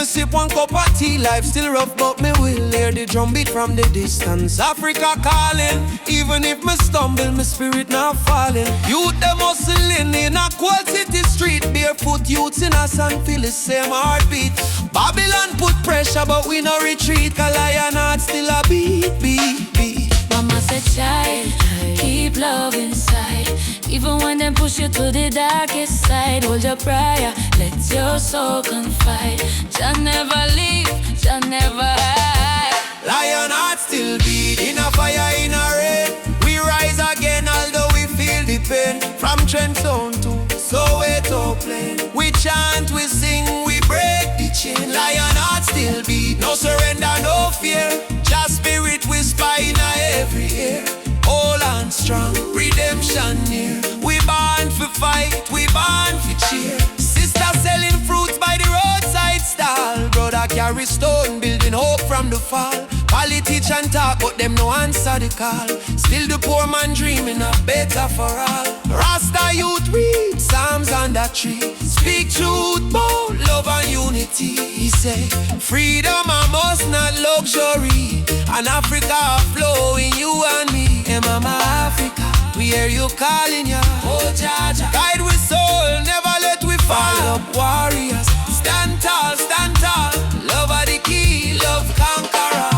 sip one cup of tea. Life still rough, but me will hear the drum beat from the distance. Africa calling, even if me stumble, my spirit not falling. Youth them hustling in a cold city street. Barefoot youths in a sand feel the same heartbeat. Babylon put pressure, but we no retreat. Cause lion heart still a beat, beat, beat. Mama said, child, keep love inside. Even when them push you to the darkest side, hold your prayer, let your soul confide. Jah never leave, Jah never hide. Lion heart still beat, in a fire, in a rain. We rise again, although we feel the pain. From Trenton to Soweto plain, we chant, we sing, we break the chain. Lion heart still beat, no surrender, no fear. Just spirit whisper in every ear. Hold on strong, redemption near. We born for fight, we born for cheer. Sister selling fruits by the roadside stall. Brother carry stone, building hope from the fall. Politician talk, but them no answer the call. Still the poor man dreaming of better for all. Rasta youth read Psalms on that tree. Speak truth, bold love and unity. He say, freedom a must, not luxury. And Africa flow in you and me. Hey mama Africa, we hear you calling ya. Oh Jaja, guide with soul, never let we fall. Up warriors, stand tall, stand tall. Love are the key, love conqueror.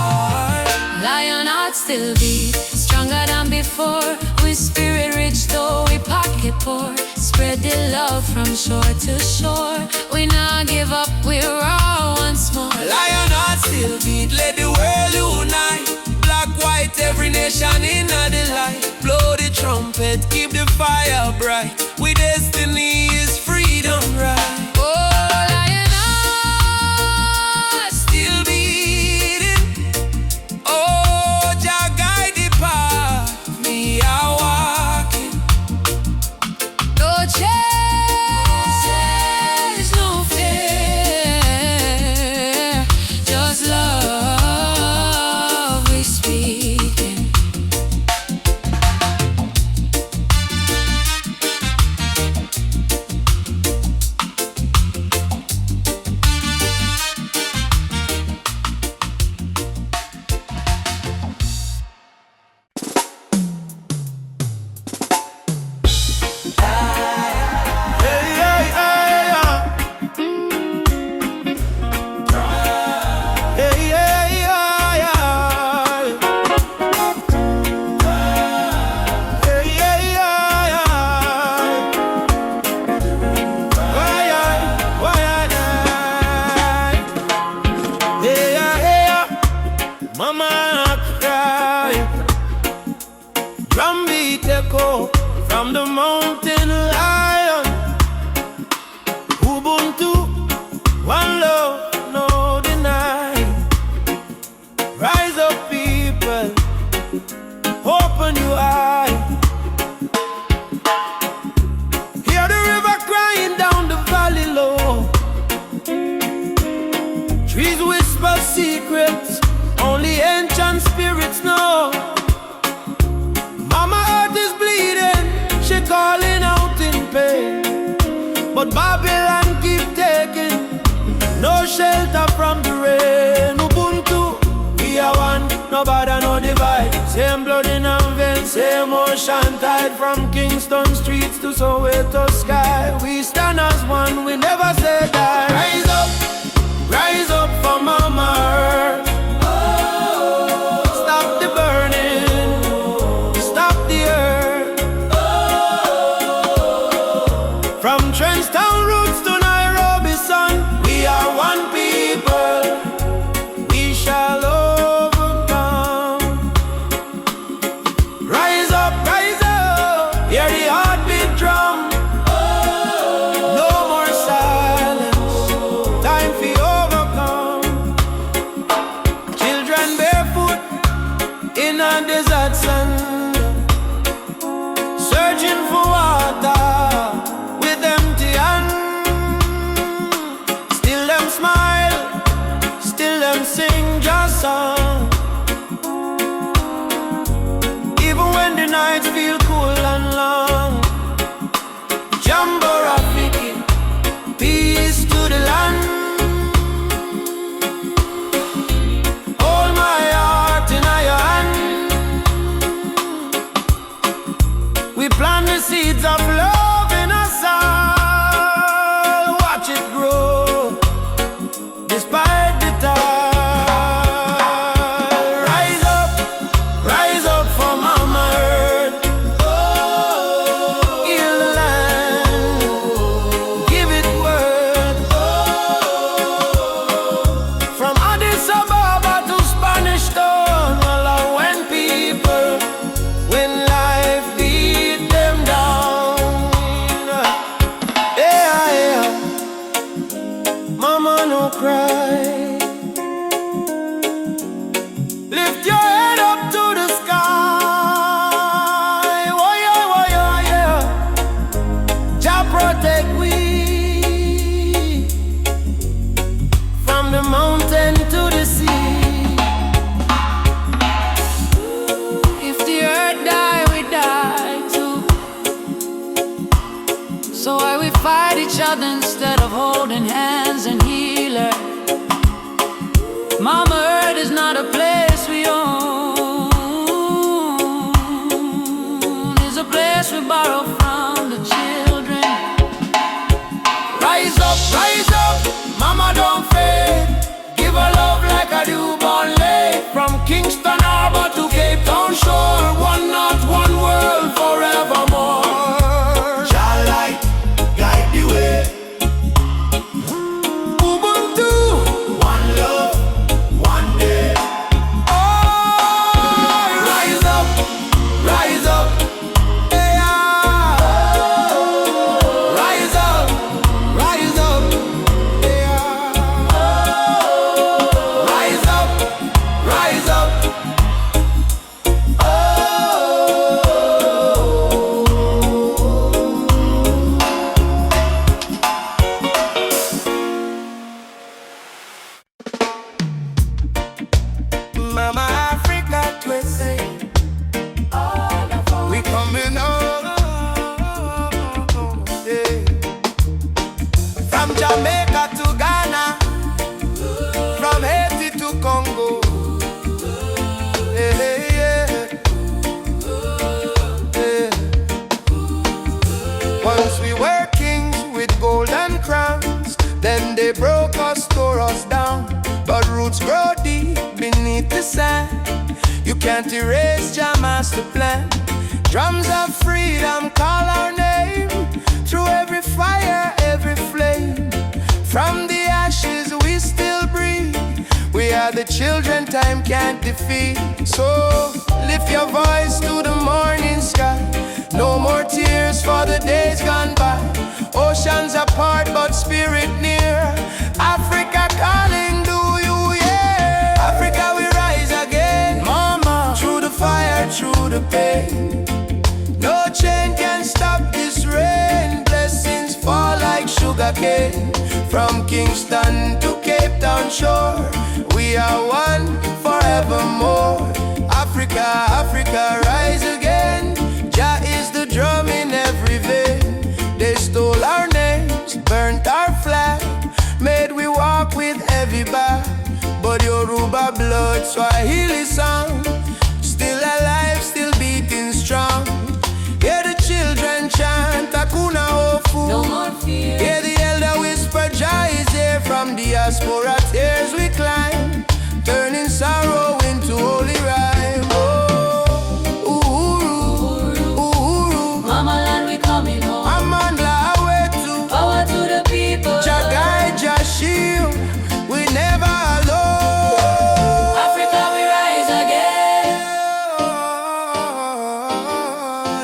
Lion heart still beat, stronger than before. We spirit rich though we pocket poor. Spread the love from shore to shore. We not give up, we're all once more. Lion heart still beat, let the world unite. Black, white, every nation in the light. Blow the trumpet, keep the fire bright. We destiny is freedom, right? From the mountain lion, Ubuntu, one love, no deny. Rise up people, open your eye. Hear the river crying down the valley low. Trees whisper secrets, only ancient spirits know. Mama earth is bleeding, she calling out in pain. But Babylon keep taking no shelter from the rain. Ubuntu, we are one, no bother, no divide. Same blood in our veins, same ocean tide. From Kingston streets to Soweto sky, we stand as one, we never say die. Rise up for Mama Earth. Stop the burning, stop the earth. From Trenchtown roots to Nairobi sun, we are one people, we shall overcome. Rise up, hear the heartbeat drum. No more silence, time for overcome. Children barefoot in a desert sand, searching for water with empty hands. Still them smile, still them sing just song. Even when the nights feel cool and long. Jambo Rafiki, peace to the land. Mama, no cry. Lift your head up to the sky. Oh yeah, oh yeah, yeah. Jah protect we from the mountain to the sea. If the earth die, we die too. So why we fight each other instead of holding hands and heal her? Mama Earth is not a place we own. It's a place we borrow from the children. Rise up, mama don't fade. Give her love like a newborn lake. From Kingston Harbor to Cape Town shore, one not one world forevermore. Jah light guide the way. Ubuntu, one love, one day. Oh, rise up, hey, rise up, hey, rise up. Mama Africa twisting, we coming home, yeah. From Jamaica to Ghana, from Haiti to Congo, yeah, yeah, yeah. Once we were kings with golden crowns, then they broke us, tore us down. But roots grow deep beneath the sand. You can't erase Jah master plan. Drums of freedom call our name. Through every fire, every flame. From the ashes we still breathe. We are the children time can't defeat. So lift your voice to the morning sky. No more tears for the days gone by. Oceans apart but spirit near. Africa calling, do you hear? Africa we rise again, mama. Through the fire, through the pain. No chain can stop this rain. Blessings fall like sugar cane. From Kingston to Cape Town shore, we are one forevermore. Africa, Africa rise again. Jah is the drum in every vein. They stole our names, burnt our flag, made we walk with heavy back. But Yoruba blood, Swahili song, still alive, still beating strong. Hear the children chant Hakuna Hofu. No more fear. Hear the elder whisper Jah is here. From diaspora tears we climb, turning sorrow into holy rhyme. Oh, Uhuru, Uhuru, Mama land we coming home. Amandla Awetu, Power to the people. Jah guide, Jah shield, we never alone. Africa we rise again.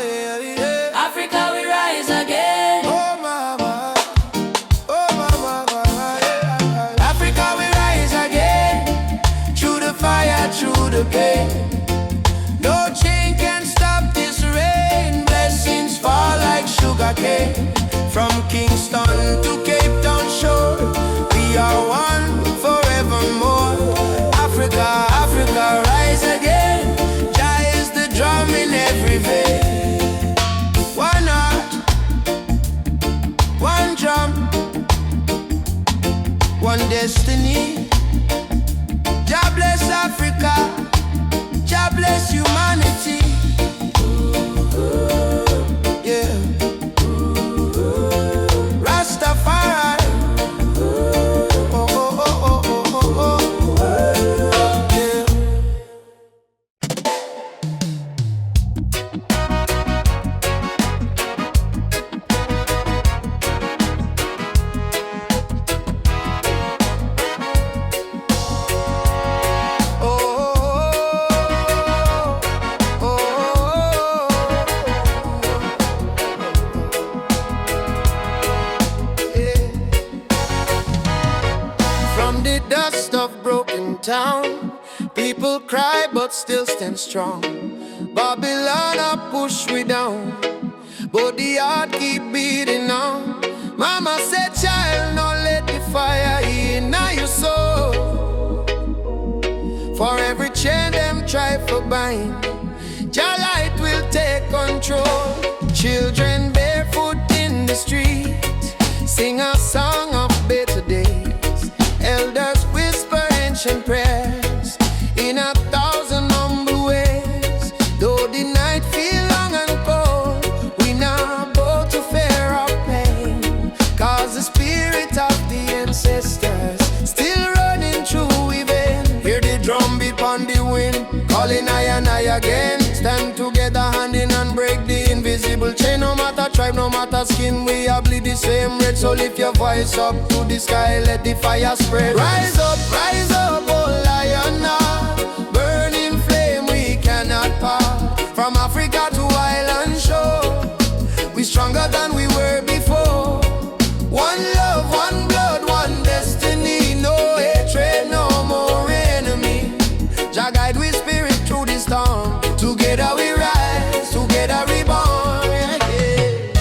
Yeah, yeah. Africa we rise again. Oh mama, yeah. Africa we rise again. Through the fire, through the pain. No chain can stop this rain. Blessings fall like sugar cane. From Kingston to Cape Town shore, we are one forevermore. Africa, Africa rise again. Jah is the drum in every vein. One heart, one drum, one destiny. Jah bless Africa, Jah bless humanity. Yeah, Rastafari. Oh, oh, oh, oh, oh, oh, oh. Yeah. Oh, oh, oh, oh. the dust of broken town, people cry but still stand strong. Babylon a push we down, but the heart keep beating on. Mama said, child, don't let the fire in your soul. For every chain them try for bind, your light will take control. Children barefoot in the street sing a song of better days. Elders whisper ancient prayers in 1,000 humble ways. Though the night feel long and cold, we not bow to fear or pain, cause the spirit of the ancestors still running through we vein. Hear the drum beat on the wind, calling I and I again. Stand together hand in hand, break the invisible chain. No matter tribe, no matter skin, we all bleed the same red. So lift your voice up to the sky, let the fire spread. Rise up, oh lion, burning flame we cannot part. From Africa to island shore, we stronger than we were before. One love, one blood, one destiny. No hatred, no more enemy. Jah guide we spirit through the storm. Together we rise, together we born, yeah.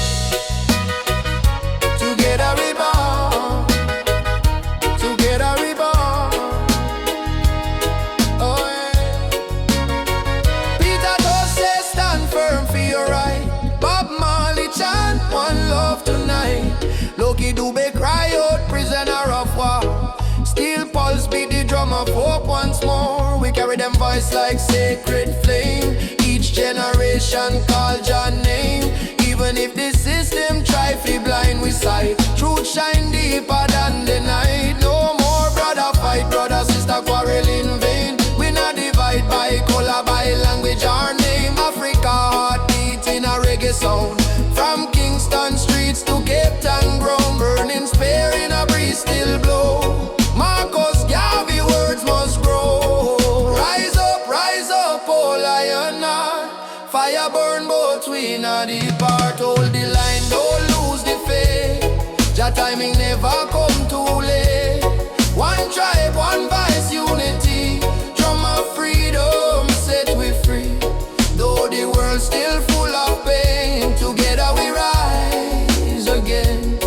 Together we born, together we born, oh yeah. Peter Tosh say stand firm for your right. Bob Marley chant one love tonight. Loki Dube cry out prisoner of war. Steel Pulse beat the drum of hope once more. We carry them voice like sacred flame. Each generation call Jah name. Even if the system try to blind we sight, truth shine deeper than the night. No more brother fight, brother sister quarrel in vain. We not divide by color, by language or name. Africa heartbeat in a reggae sound. From Kingston streets to Cape Town ground, burning spear in a breeze still blow. Marcus Garvey words must grow. Rise up, oh lion, fire burn both we not depart. Hold the line, don't lose the faith. Jah timing never come too late. One tribe, one voice, unity. Drum of freedom set we free. Though the world still full of pain, together we rise again.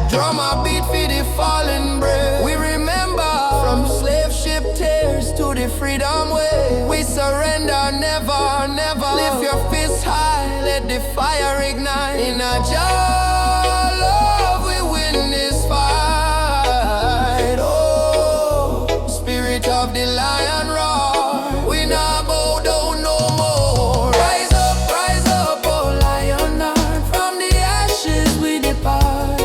Drum a beat for the fallen brave. We remember from slave ship tears to the freedom way. We surrender never, never. Lift your fists high, let the fire ignite. In a Jah love we win this fight. Oh, spirit of the lion roar. We not bow down no more. Rise up, oh lion heart. From the ashes we depart.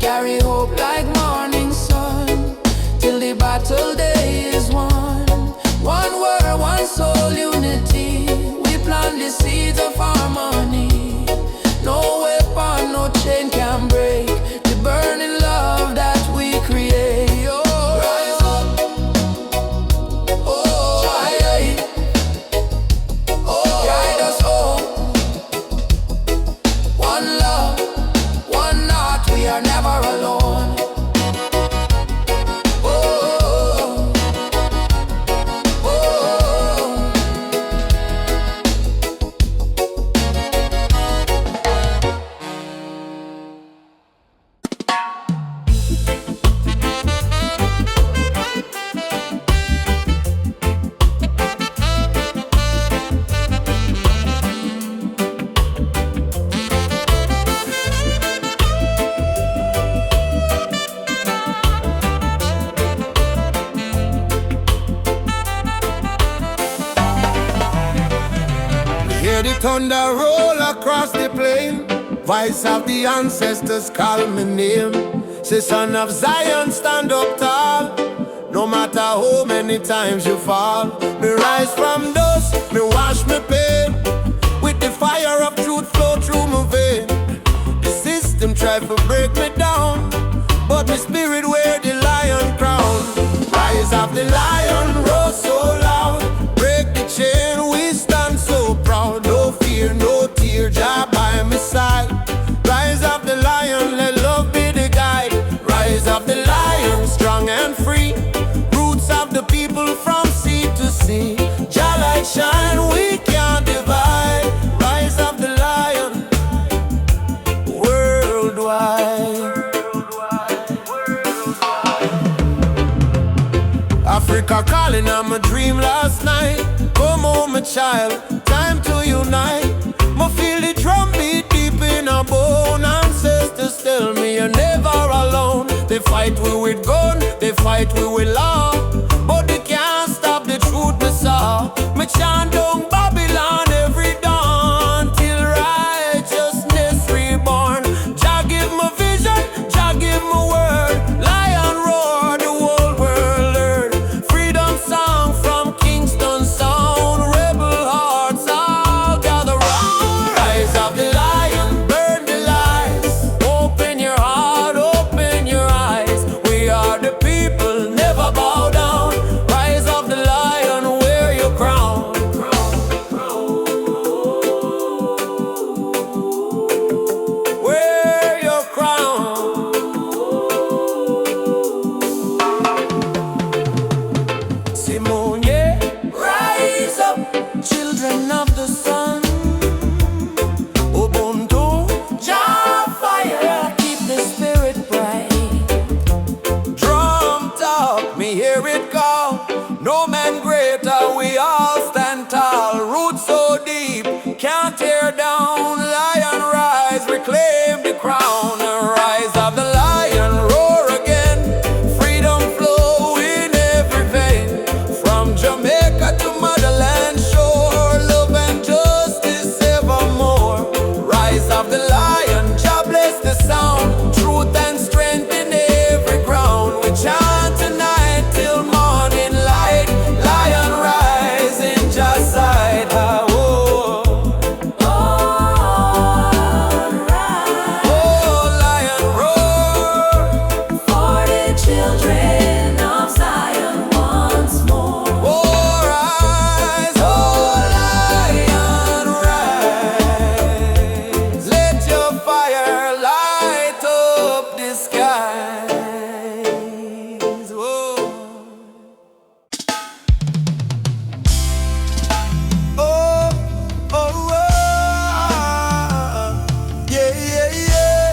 Carry hope like morning sun, till the battle day is won. One word, one soul, unity. We plant the seeds of harmony. No weapon, no chain can break the burning love that we create. Oh, rise up, oh, aye, oh, guide us home. One love, one heart, we are never alone. Hear the thunder roll across the plain. Voice of the ancestors call me name. Say son of Zion, stand up tall. No matter how many times you fall. Me rise from dust, me wash me pain. With the fire of truth flow through my vein. The system try to break me down, but my spirit wear the lion crown. Rise of the lion, roar so loud. Break the chain, we stand so proud. No fear, no tear, Jah by my side. Rise of the lion, let love be the guide. Rise of the lion, strong and free. Africa calling, I'm a dream last night. Come home, my child, time to unite. Me feel the drum beat deep in our bone. Ancestors tell me you're never alone. They fight we with gun, they fight we with law, but they can't stop the truth me saw. Me chant down Babylon every dawn till righteousness reborn. Jah give me vision, Jah give me word. Lion roar, the whole world heard. Freedom song from Kingston sound. Rebel hearts all gather round. Rise of the lion, burn the lies. Open your heart, open your eyes. We are the people, never bow down. Rise of the lion, wear your crown. Wear your crown. Simone, yeah. Rise up, children of the sun. Ubuntu, Jah fire, keep the spirit bright. Drum talk, me hear it call. No man greater, we all stand tall. Roots so deep, can't tear down. Lion rise, reclaim the crown. Rise of the lion, roar again. Freedom flow in every vein. From Jamaica to motherland shore, love and justice evermore. Rise of the lion, Jah bless the sound. Truth and strength in every ground. We chant tonight till morning light. Lion rise in Jah's sight. Ah, oh. Oh, lion roar. For the children of Zion once more. Oh, rise, oh, lion rise. Let your fire light up the skies. Whoa. Oh, oh, oh. Yeah, yeah, yeah.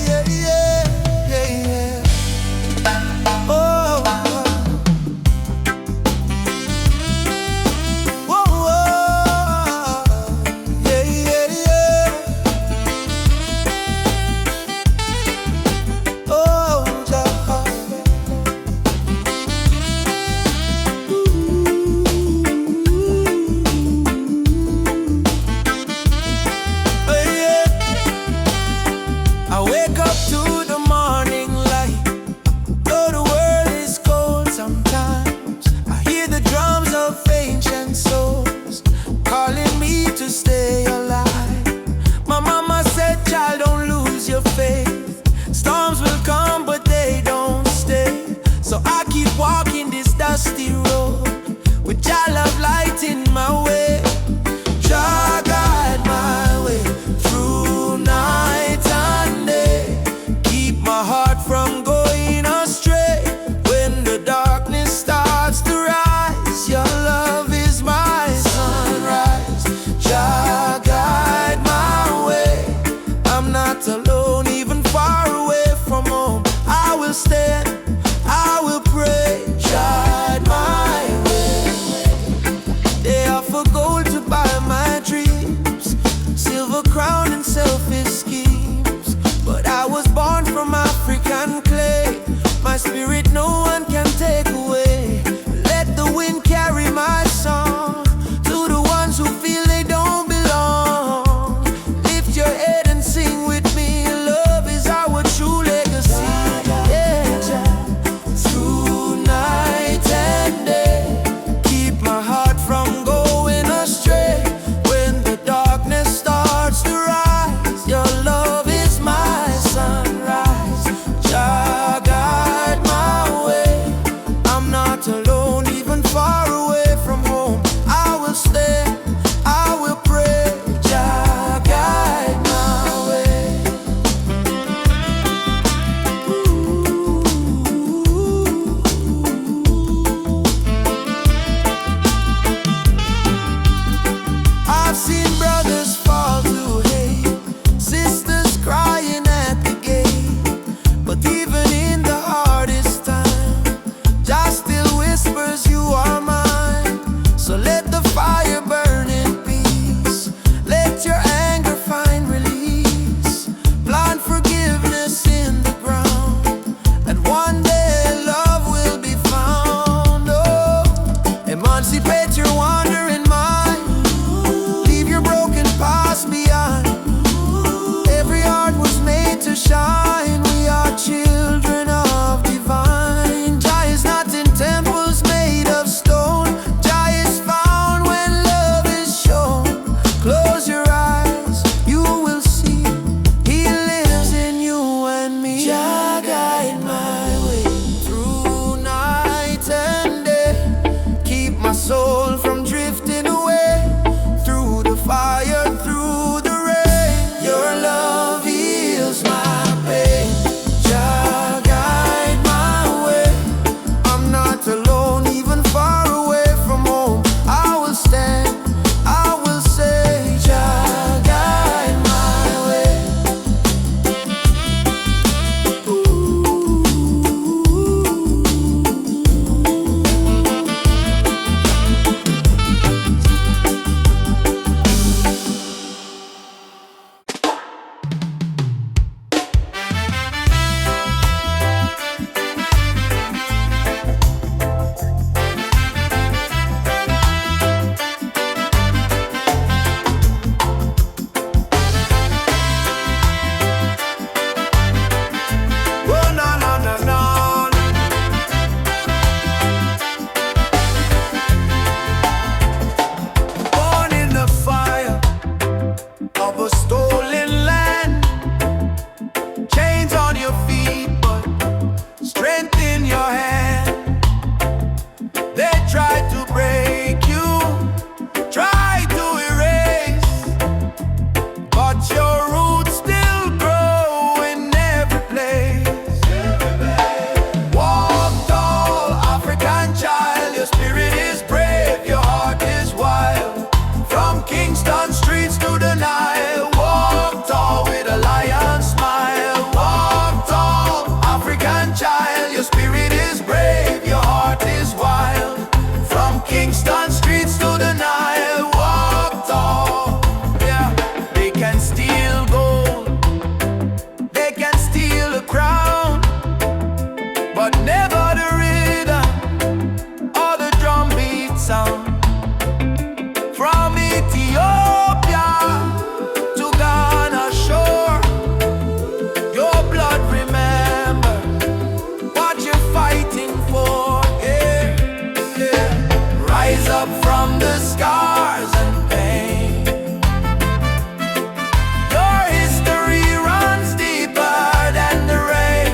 Yeah, yeah, yeah, yeah. Oh, whoa, whoa. Yeah, yeah, yeah. Oh, Jah. Oh, yeah. I wake up to the morning light. Though the world is cold sometimes, I hear the drums of ancient souls calling me to stay alive. My mama said, child, don't lose your faith. Storms will come, but they don't stay. So I keep walking this dusty road with Jah love light in my way. Jah guide my way through night and day. Keep my heart from going astray. When the darkness starts to rise, your love is my sunrise. Jah guide my way. I'm not alone, even far away from home. I will stand, I will pray. Guide my way. They offer gold to buy my dreams, silver crown and selfish schemes. But I was born from African clay. My spirit no one can take away. Let the wind carry my song to the ones who feel they don't belong. Lift your head and sing with me. Love is our true legacy. Yeah, Jah. Through night and day, keep my heart from going astray. When the darkness starts to rise, your love is my sunrise. Jah guide my way. within your hand. They try to break you, try to erase, but your roots still grow in every place. Walk tall, African child, your spirit is brave, your heart is wild. From Kingston streets to the Nile, walk tall with a lion smile. Walk tall, African child, your spirit is brave, your heart is wild. From Kingston streets to the Nile, walk tall. Yeah, they can steal gold, they can steal a crown, but never the rhythm or the drum beat sound. From Ethiopia to Ghana shore, your blood remember what you're fighting for. Yeah, yeah. Rise up from the scars and pain. Your history runs deeper than the rain.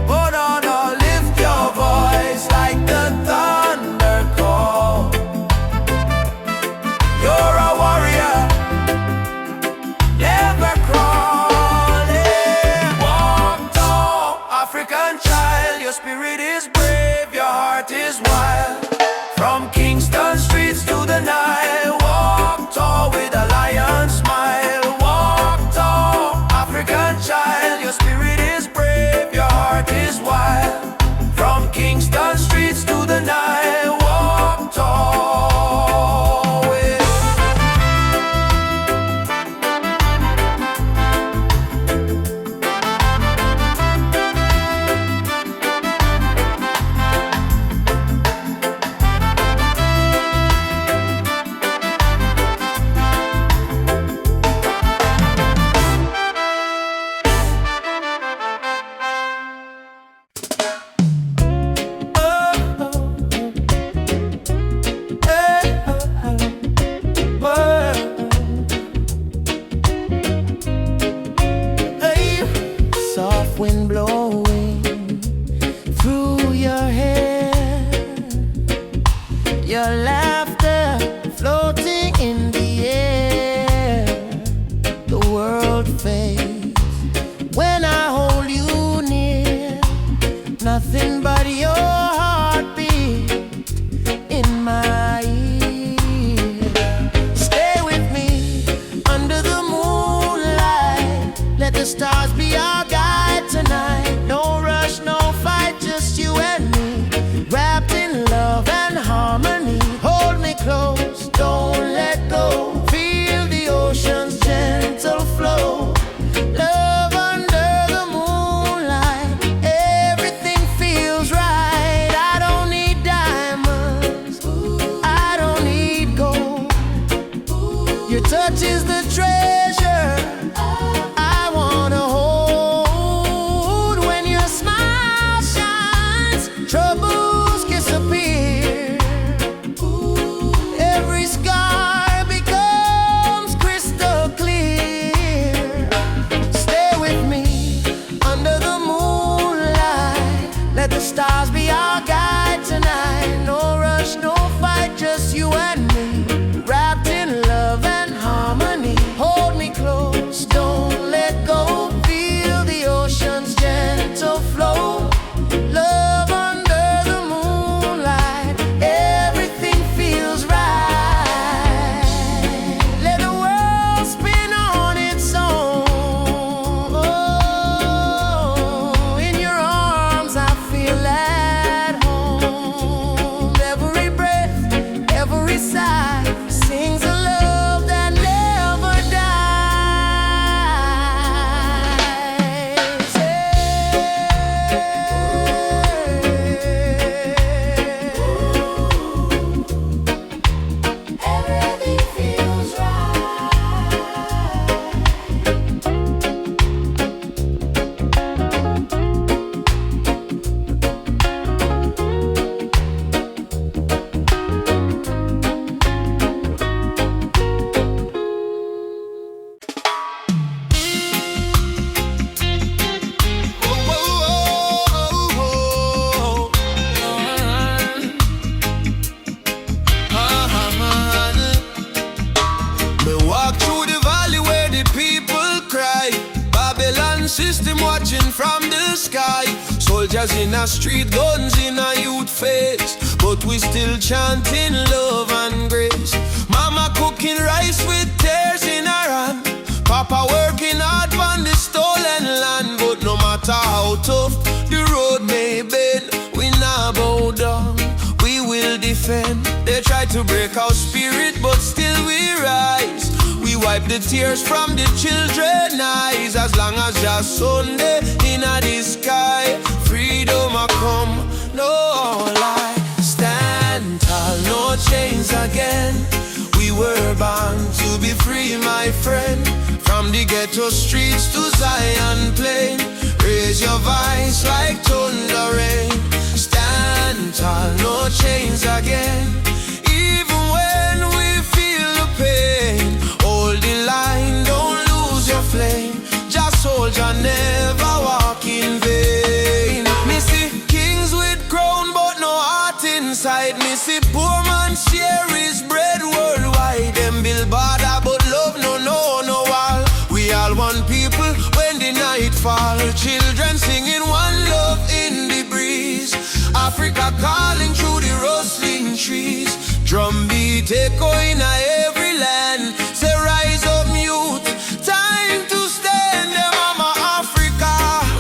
Put on or lift your voice like the thunder call. You're a warrior, never crawling. Walk tall, African child, your spirit is brave, your heart is wild. From Kingston streets to the Nile, walk tall with a lion smile. Walk tall, African child, your spirit is brave, your heart is wild. From Kingston streets to the Nile, walk tall with. Soft wind blowing through your hair, your laughter floating in the air. The world fades when I hold you near, nothing but your heartbeat in my ear. Stay with me under the moonlight, let the stars be our guide tonight. No rush, no fight, just you and me, wrapped in love and harmony. Hold me close, don't let go, feel the ocean's gentle flow. Love under the moonlight, everything feels right. I don't need diamonds, I don't need gold. Your touch is the treasure I wanna hold. When your smile shines, troubles disappear. Every scar becomes crystal clear. Stay with me under the moonlight, let the stars be our guide tonight. No rush, no fight, just you and me, wrapped in love and harmony. Hold me close, don't let go, feel the ocean's gentle flow. Love under the moonlight, everything feels right. Let the world spin on its own. Oh, in your arms I feel at home. Tears in a street, guns in a youth face, but we still chanting love and grace. Mama cooking rice with tears in her hand, Papa working hard on the stolen land. But no matter how tough the road may bend, we not bow down, we will defend. They try to break our spirit, but still we rise. We wipe the tears from the children's eyes. As long as just Sunday in the sky, freedom a come, no lie. Stand tall, no chains again. We were born to be free, my friend. From the ghetto streets to Zion plain, raise your voice like thunder rain. Stand tall, no chains again. Even when we feel the pain, hold the line, don't lose your flame. Just soldier, never walk in vain. Me see kings with crown but no heart inside. Me see poor man share his bread worldwide. Them build border but love no wall. We all one people when the night fall. Children singing one love in the breeze. Africa calling through the rustling trees. Drum beat echoing every land. Say rise up youth, time to stand. Mama Africa,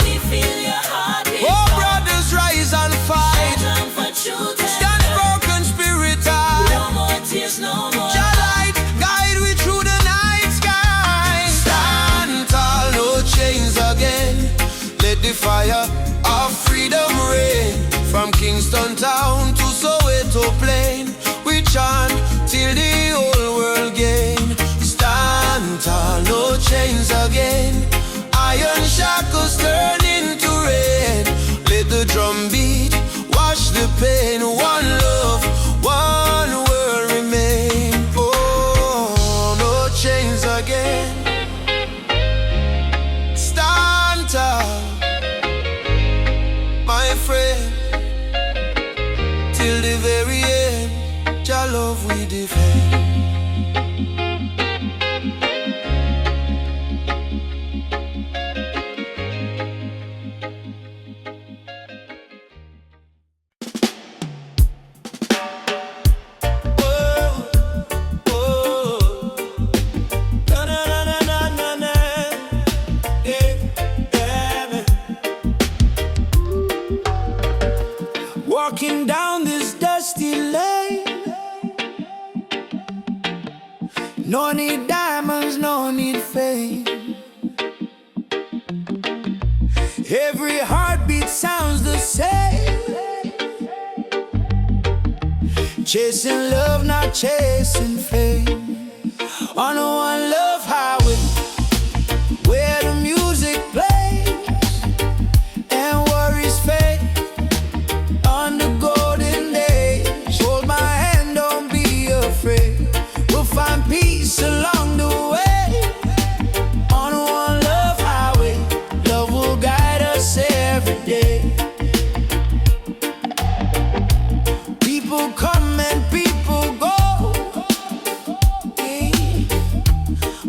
We feel your heartbeat. oh brothers rise and fight. Stand for truth and Stand love. for conspirator. No more tears, no more. Your light guide we through the night sky. Stand tall, no chains again. Let the fire of freedom reign. From Kingston town to Soweto plain, we chant till the whole world gain. Stand tall, no chains again. Iron shackles turn into rain. Let the drum beat wash the pain. One love, one world remain. Oh, no chains again. Stand tall, my friend. Till the very end, your love we defend. Oh, oh, na na na na na na, yeah, yeah. Walking down this dusty lane, no need diamonds, no need fame. Every heartbeat sounds the same. Chasing love, not chasing fame. On a one love highway, where the music plays and worries fade. On the golden days, hold my hand, don't be afraid. We'll find peace along the way. On one love highway, love will guide us every day. People come and people go,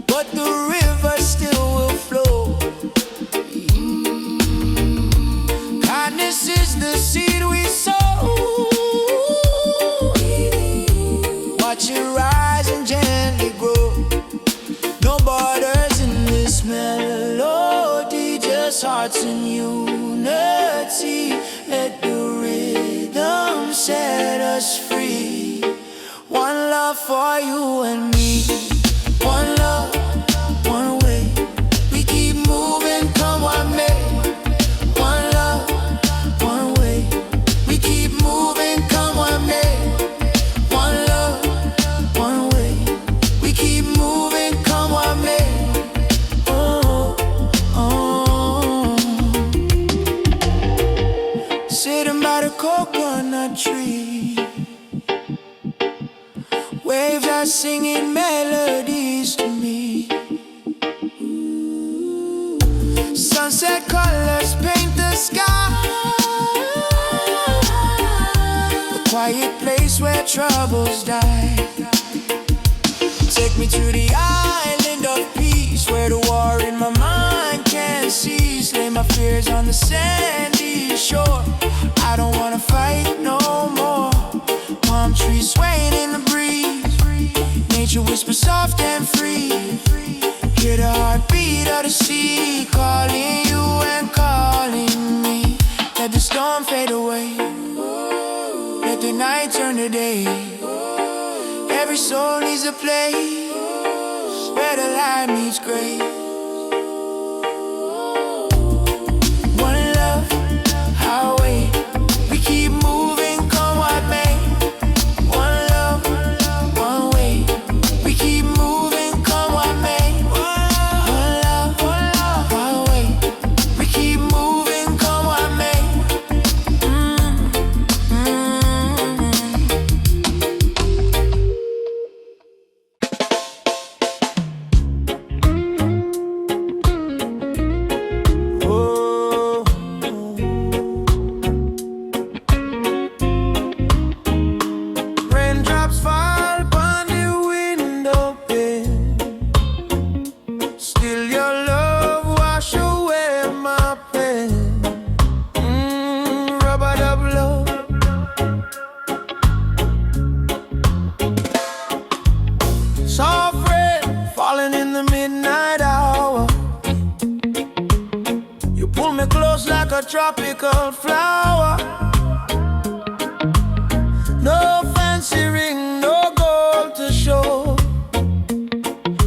but the river still will flow. Kindness is the seed we sow. Watch it rise and gently grow. No borders in this melody, just hearts in unity. Let the rhythm set us free. One love for you and me. One love, one way. We keep moving, come what may. One love, one way. We keep moving, come what may. One love, one way. We keep moving, come what may. Oh, oh. Sitting by the coconut tree, waves are singing melodies to me. Sunset colors paint the sky. The quiet place where troubles die. Take me to the island of peace, where the war in my mind can't cease. Lay my fears on the sandy shore. I don't wanna fight no more. Palm trees swaying in the breeze. Nature whispers soft and free. Hear the heartbeat of the sea, calling you and calling me. Let the storm fade away. Let the night turn to day. Every soul needs a place where the light meets gray. One love, highway. We keep moving, come what may. One love, one way. We keep moving, come what may. One love, one way. We keep moving, come what may. Raindrops fall upon the window pane. Still your love wash away my pain. Rubber dub love. Soft rain falling in the midnight hour. You pull me close like a tropical flower. No fancy ring, no gold to show,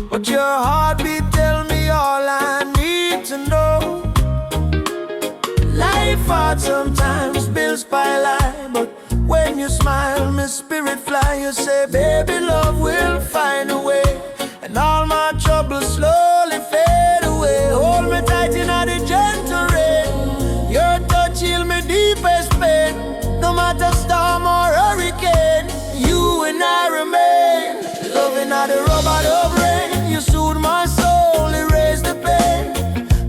but your heartbeat tell me all I need to know. Life hard sometimes, bills pile high, but when you smile, my spirit fly. You say, baby, love will find a way, and all my troubles slowly fade away. Hold me tight in the gentle rain. Your touch heal me deepest pain. No matter storm or hurricane, you and I remain. Loving out the rubber dub rain. You soothe my soul, erase the pain.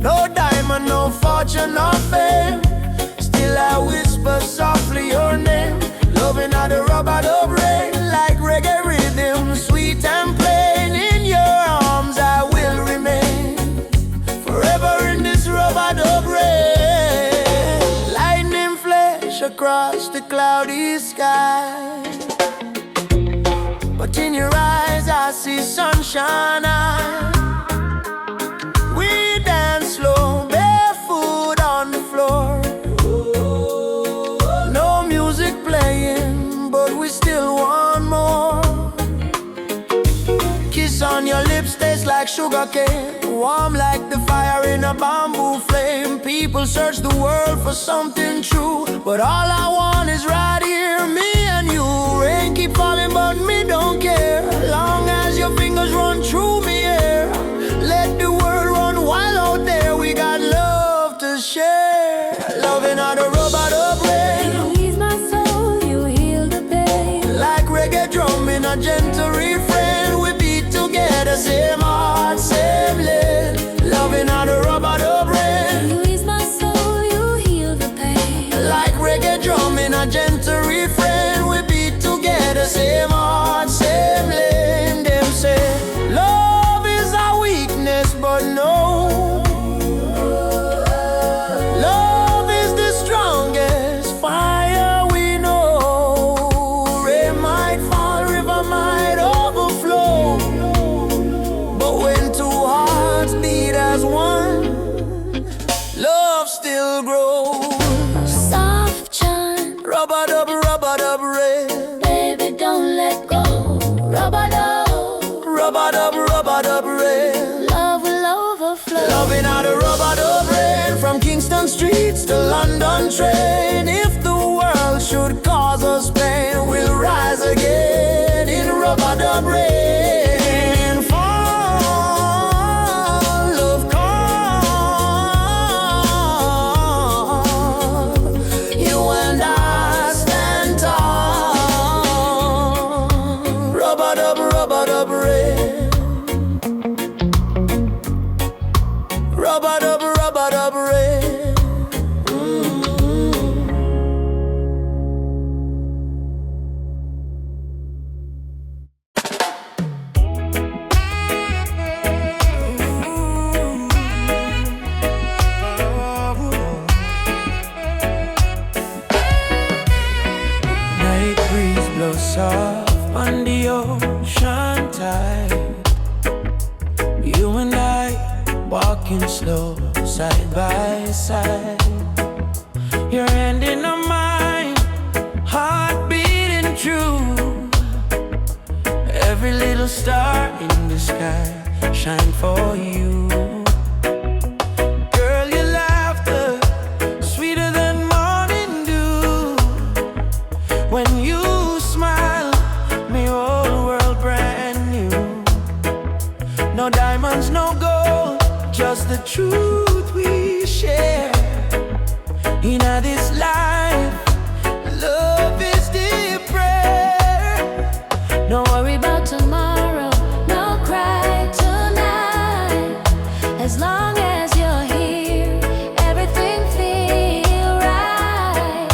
No diamond, no fortune, no fame. Still I whisper softly your name. Loving out the rubber dub rain. Like reggae rhythm, sweet and plain. In your arms I will remain. Forever in this rubber dub rain. Lightning flash across the cloudy sky, but in your eyes I see sunshine. We dance slow, barefoot on the floor. No music playing, but we still want more. Kiss on your lips tastes like sugar cane. Warm like the fire in a bamboo flame. People search the world for something true, but all I want is right here, me and you. Rain keep falling, but me don't care. Long as your fingers run through me here. Let the world run wild out there. We got love to share. Loving all the rubber dub rain. You ease my soul, you heal the pain. Like reggae drum in a gentle refrain. We beat together, same heart, same lane. Loving all the rubber dub rain. You ease my soul, you heal the pain. Like reggae drum in a gentle refrain. We beat together, same heart, same lane. Them say love is a weakness, but no, love is the strongest fire we know. Rain might fall, river might overflow, but when two hearts beat as one, love still grows. Soft chant, Rubber dub rain. baby, don't let go. Rubber Rubber dub rain. love will overflow. Loving all the rubber dub rain. From Kingston streets to London train. If the world should cause us pain, we'll rise again in rubber dub rain. Fall, love call. You and I stand tall. Rubber dub rain. Rubber dub rain. soft on the ocean tide. You and I walking slow, side by side. Your hand in mine, heart beating true. Every little star in the sky shine for you. Girl, your laughter sweeter than morning dew. When you smile, me whole world brand new. No diamonds, no gold, just the truth we share. In this life, love is the prayer. No worry about tomorrow, no cry tonight. As long as you're here, everything feel right.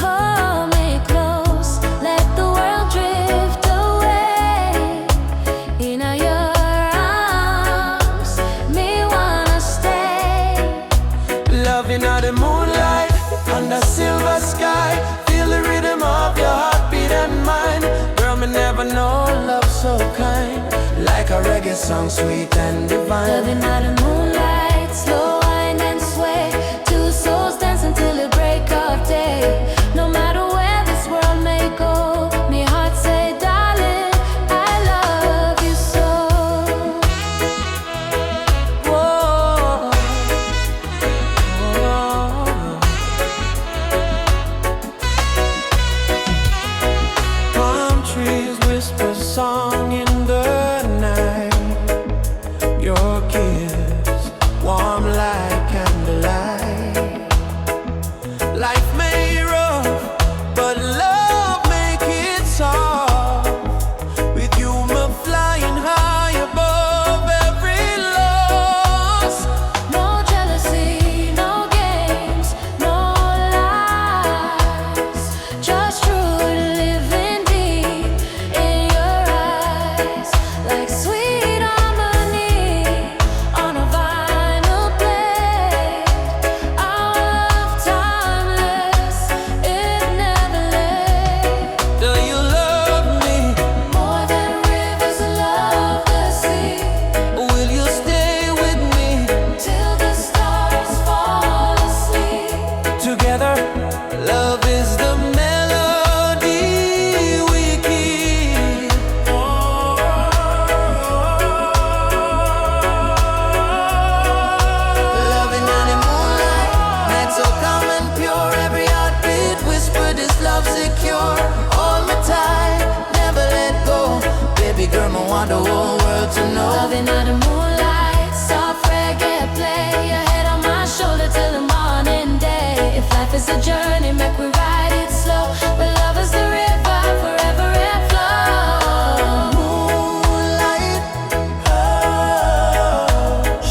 Hold me close, let the world drift away. In your arms, me wanna stay. Loving out the moonlight, under silver sky. Feel the rhythm of your heartbeat and mine. Girl, me never know love so kind. Like a reggae song, sweet and divine. Loving out the moonlight, slow wind and sway. Two souls dance until the break of day. No matter where this world may go, me heart say, darling, I love you so. Whoa. Palm trees whisper song in the night. Your kiss warm like candlelight. Life may rough, but love make it soft. With you, me flying high above every loss. No jealousy, no games, no lies. Just true living deep in your eyes. Like sweet harmony on a vinyl plate. Our love timeless, it never late. Do you love me? More than rivers love the sea. Will you stay with me? Till the stars fall asleep. Together, love is the melody we keep. Loving in the moonlight, night so calm and pure. Every heartbeat whisper this love secure. Hold me tight, never let go. Baby girl, I want the whole world to know. Loving under moonlight, soft reggae play. Your head on my shoulder till the morning day. If life is a journey, make we ride it slow. But love is the river, forever it flows. Moonlight, oh,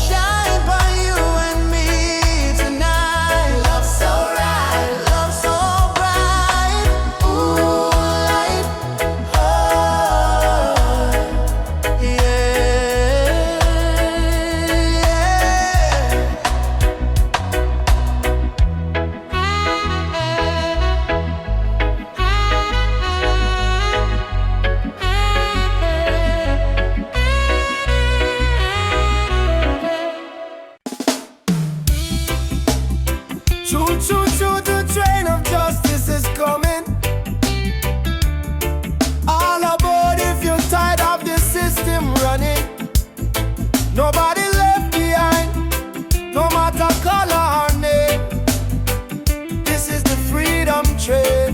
shine by you and me tonight. Love so right, love so bright. Moonlight, oh, yeah, choo choo choo, the train of justice is coming. All aboard if you're tired of the system running. Nobody left behind, no matter color or name. This is the freedom train.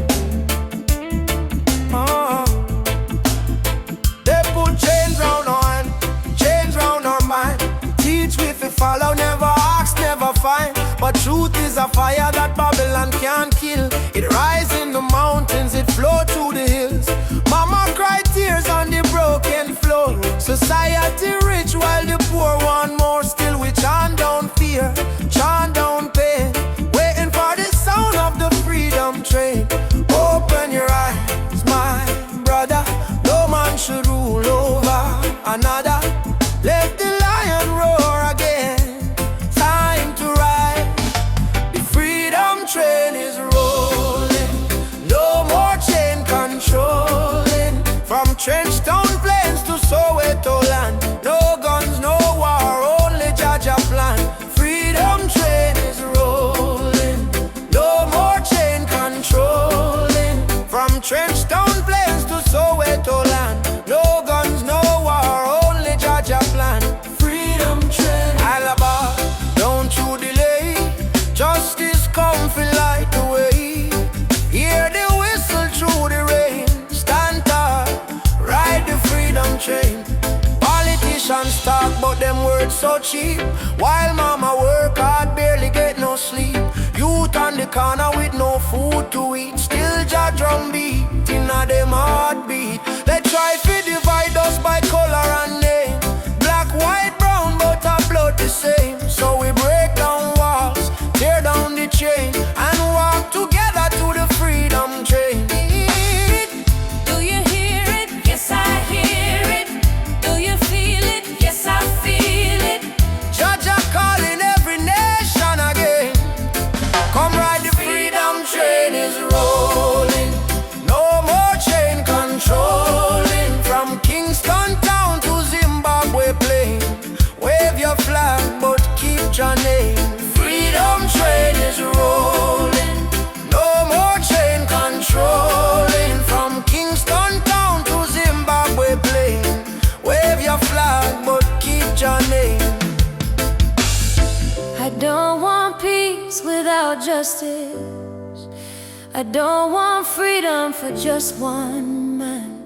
They put chains round our hand, chains round our mind. Teach we fi follow, never ask, never find. But truth is a fire that Babylon can't kill. It rise in the mountains, it flow through the hills. Mama cry tears on the broken floor. Society rich while the poor want more. Still we chant down fear, chant down pain. Waiting for the sound of the freedom train. Open your eyes, my brother. No man should rule over another. Let the lion roar again. Time to ride. The freedom train is rolling. No more chain From Trenchtown Plains to Soweto land, no guns, no war, only Jaja plan. Freedom train, Alaba, don't you delay. Justice come fi light the way. Hear the whistle through the rain. Stand tall, ride the freedom train. Politicians talk but them words so cheap, while mama work hard, barely get no sleep. Youth on the corner with no food to eat, still Jah drum beat inna them heartbeat. They try to divide us by color and name, black, white, brown, but our blood the same. So we break down walls, tear down the chain, and walk together to the freedom train. Do you hear it? Yes, I hear it. Do you feel it? Yes, I feel it. Jaja calling every nation again. Come ride the freedom train is rolling. No more chain controlling. From Kingston town to Zimbabwe plain. Wave your flag but keep your name. Freedom train is rolling. No more chain controlling. From Kingston town to Zimbabwe plain. Wave your flag but keep your name. I don't want peace without justice. I don't want freedom for just one man.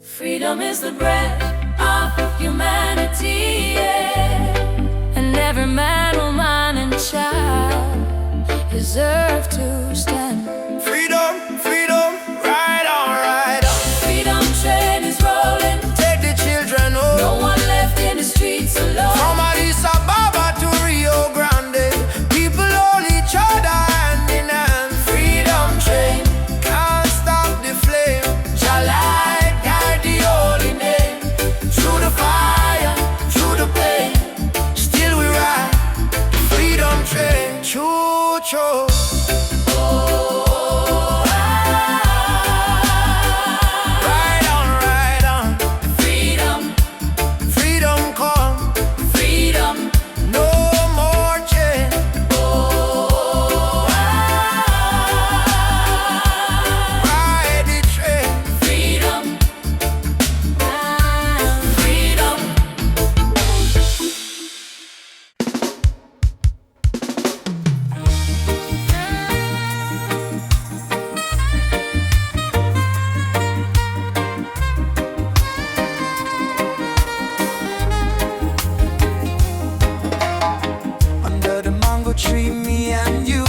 Freedom is the breath of humanity, yeah. And every man, woman, and child deserve to stand. Freedom, freedom, ride on, ride on. Freedom train is rolling. Take the children home. No one left in the streets alone. From Addis Ababa to Rio Grande, people hold each other hand in hand. Freedom train, can't stop the flame. Jah light guide the holy name. Through the fire, through the pain, still we ride. Freedom train, choo-choo. Ride on, ride on. Freedom, Freedom come, freedom. no more chain. Ride the train. Freedom, freedom. Under the mango tree, me and you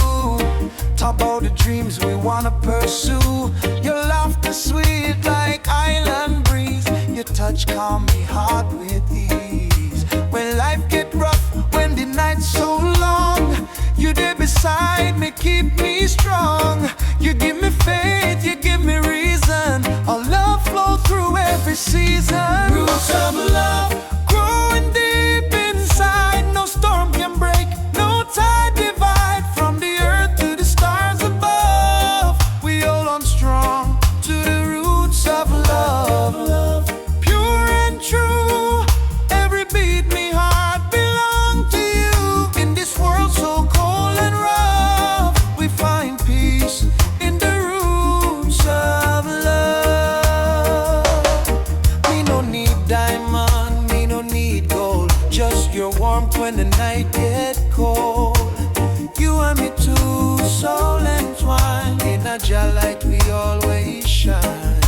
talk about the dreams we wanna pursue. Your laughter sweet like island breeze. Your touch calm me heart with ease. When life get rough, when the night's so long, you there beside me, keep me strong. You give me faith, you give me reason. Our love flow through every season. Roots of love growing deep inside. No storm can break, no tide divide. From the earth to the stars above, we hold on strong to the roots of love. Pure and true, every beat me heart belong to you. In this world so cold and rough, we find peace in the roots of love. Me no need diamond, me no need gold, just your warmth when the night get cold. You and me too, soul entwined. In a Jah light we always shine.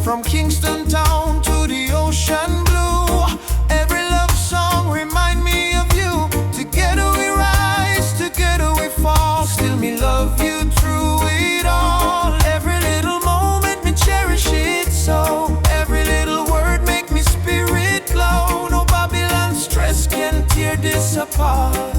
From Kingston town to the ocean blue, every love song remind me of you. Together we rise, together we fall. Still me love you through it all. Every little moment me cherish it so. Every little word make me spirit glow. No Babylon stress can tear this apart.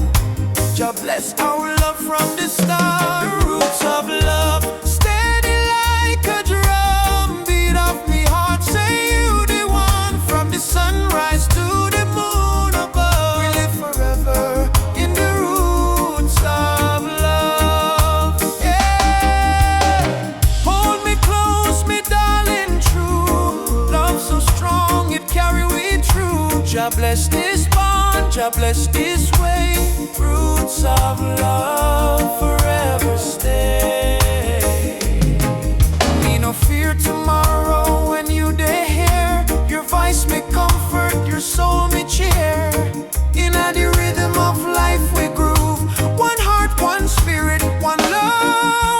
Jah bless our love from the start. The roots of love, steady like a drum. Beat of me heart, say you the one. From the sunrise to the moon above, we live forever in the roots of love. Yeah. Hold me close, me darling, true. Love so strong, it carry we through. Jah bless this bond, Jah bless this way. Roots of love forever stay.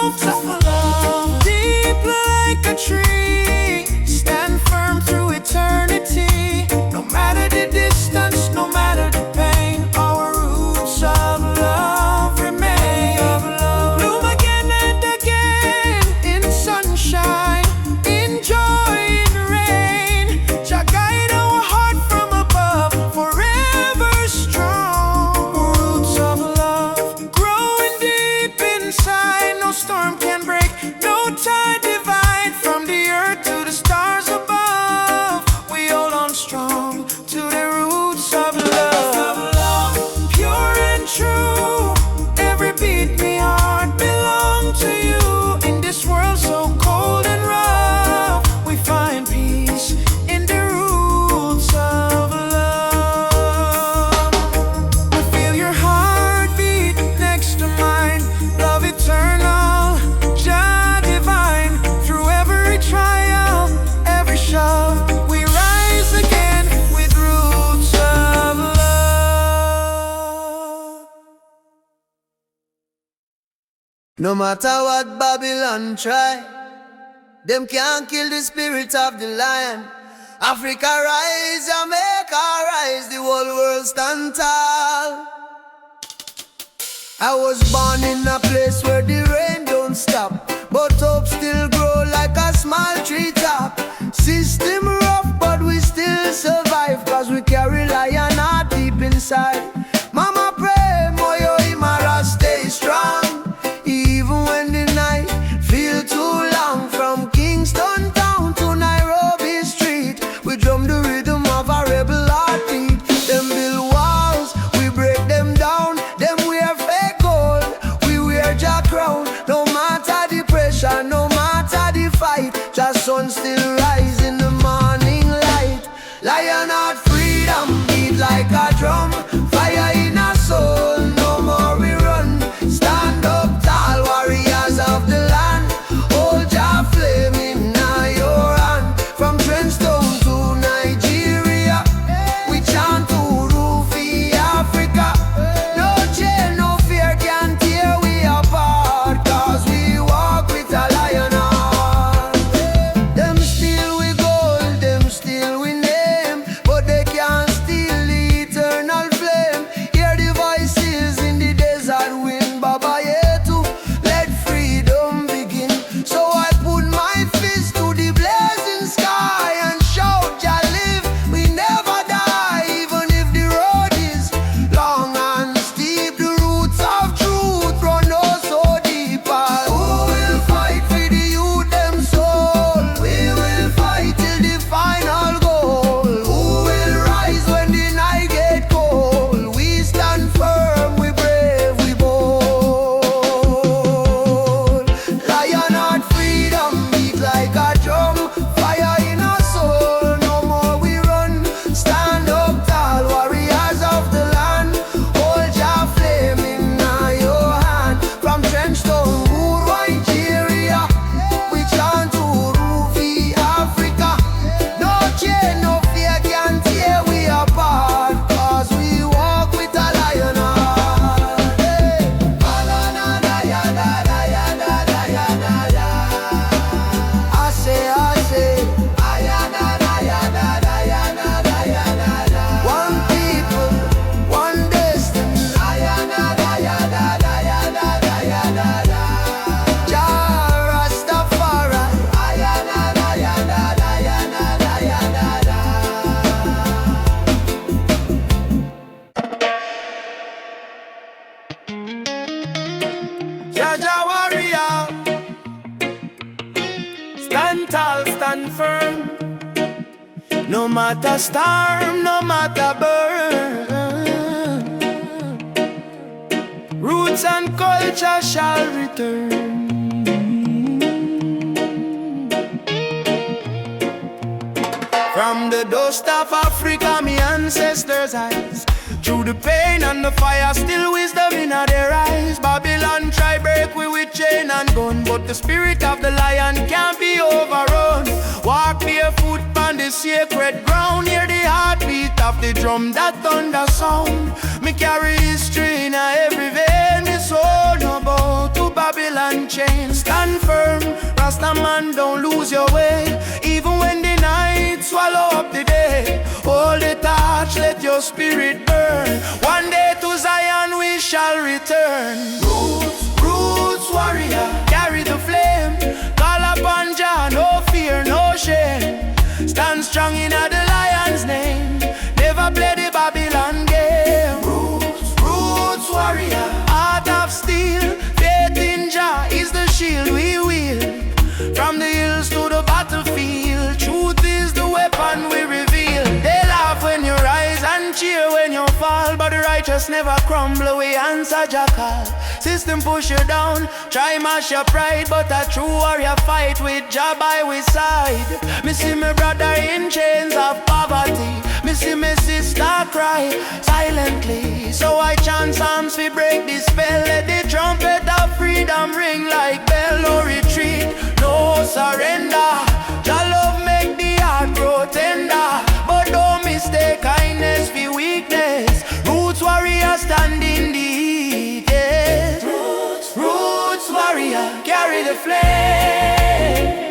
roots of love, deep like a tree, stand firm through eternity. No matter the distance, no matter the pain, our roots of love remain. Bloom again and again in sunshine, in joy, in rain. Jah guide our heart from above, forever strong. Roots of love, growing deep inside. No storm can break, no tide divide. From the earth to the stars above, we hold on strong to the roots of love. Pure and true, every beat me heart belong to you. In this world so cold and rough, we find peace in the roots of love. We feel your heartbeat next to mine, love eternal, Jah divine. Through every trial, every shove, we rise again with roots of love. No matter what Babylon try, them can't kill the spirit of the lion. Africa rise, Jamaica rise, the whole world stand tall. I was born in a place where the rain don't stop, but hope still grow like a small treetop. System rough, but we still survive, cause we carry lion heart deep inside. Mama pray, Moyo Imara stay strong, even when the night feel too long. From Kingston town to Nairobi street, we drum the rhythm of a rebel heartbeat. Them build walls, we break them down. Them wear fake gold, we wear Jah crown. No matter the pressure, no matter the fight, Jah sun still rise in the morning light. Lion heart freedom beat like a drum, fire in our soul, no more we run. Stand up tall, warriors of the land, hold Jah flame in your hand. From Trenchtown to Nigeria, we chant to Rufi Africa. No chain, no fear can tear we apart, cause we walk with a lion heart. Them steal we gold, them steal we name, but they can't steal the eternal flame. Hear the voices in the desert wind, Baba Yetu, let freedom begin. So I put my fist to the blazing sky and shout, Jah live, we never die. Even if the road is long and steep, the roots of truth run oh so deep. Who will fight for the youth them soul? We will fight till the final goal. Who will rise when the night get cold? We stand firm, we brave, we bold. Lion heart freedom beat like a drum, fire in our soul, no more we run. Stand up tall, warriors of the land, hold Jah flame in your hand. From Trenchtown, Wood, Nigeria, we chant to Rufi Africa. No chain, no fear can tear we apart, cause we walk with a lion heart. Hey. I say, one people, one destiny. Jah Rastafari. Jah Jah warrior, stand tall, stand firm. No matter storm, no matter burn, roots and culture shall return. From the dust of Africa, me ancestors' eyes, through the pain and the fire, still wisdom in their eyes. Babylon try break we with chain and gun, but the spirit of the lion can't be overrun. Walk barefoot on the sacred ground, hear the heartbeat of the drum, that thunder sound. Me carry history in every vein, this soul no bow to Babylon chains. Stand firm, Rasta man, don't lose your way. Even when the night swallow up the day, hold the torch, let your spirit burn. One day to Zion we shall return. Roots warrior, carry the flame. Call upon Jah, no fear, no shame. Stand strong in the lion's name. Never play the Babylon game. Roots warrior, heart of steel. Faith in Jah is the shield we wield. From the hills to the battlefield, truth is the weapon we reveal. They laugh when you rise and cheer when you fall, but the righteous never crumble. We answer Jackal. System push you down, try mash your pride, but a true warrior fight with Jah by his side. Me see my brother in chains of poverty. Me see my sister cry silently. So I chant psalms we break this spell. Let the trumpet of freedom ring like bell. No retreat, no surrender. Jah love make the heart grow tender, but don't mistake kindness for weakness. Roots warrior stand in the heat, yes. Roots warrior carry the flame.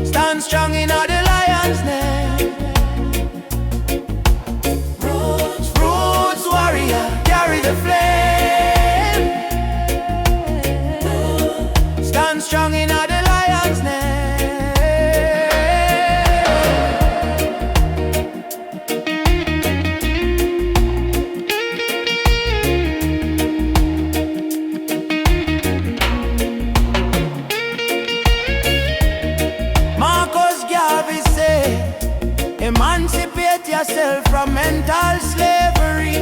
Stand strong in all the lion's name. Roots warrior carry the flame. Stand strong in all the lion's name. Emancipate yourself from mental slavery.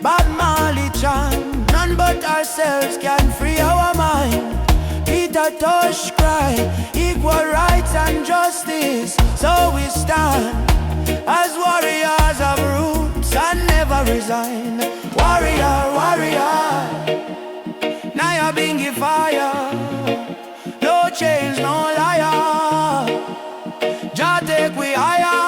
Bob Marley chant, none but ourselves can free our mind. Peter Tosh cry, equal rights and justice. So we stand as warriors of roots and never resign. Warrior, warrior, now you're being fire. No chains, no liar. Jah take we higher.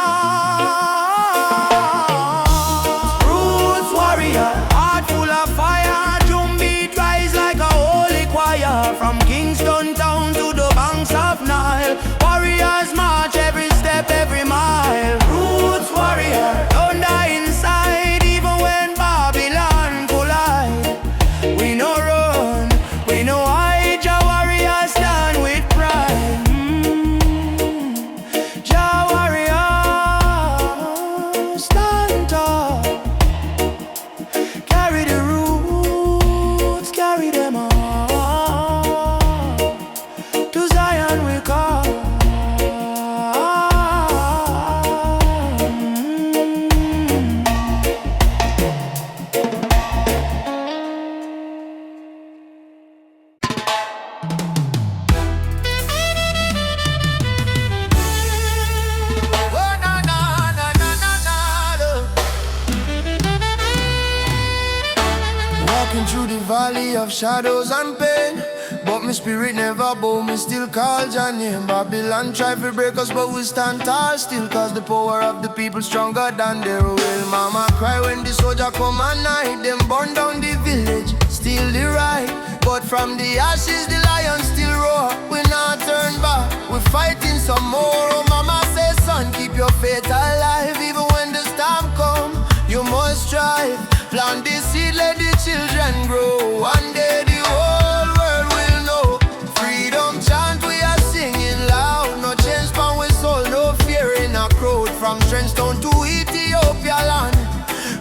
Roots warrior, heart full of fire. Drum beat rise like a holy choir. From Kingston town to the banks of Nile, warriors march every step, every mile. Roots warrior, don't die inside. Even when Babylon collide, we no run, we no hide. Jah warriors stand with pride. Through the valley of shadows and pain, but my spirit never bow, me still call Jah name. Babylon try to break us, but we stand tall still, cause the power of the people stronger than their will. Mama cry when the soldier come at night. Them burn down the village, steal the right, but from the ashes the lion still roar. We not turn back, we fighting some more. Oh mama say son, keep your faith alive. Even when the storm come, you must strive. Plant the seed, let the children grow. One day the whole world will know. Freedom chant we are singing loud. No change from we soul, no fear in a crowd. From Trenchtown to Ethiopia land,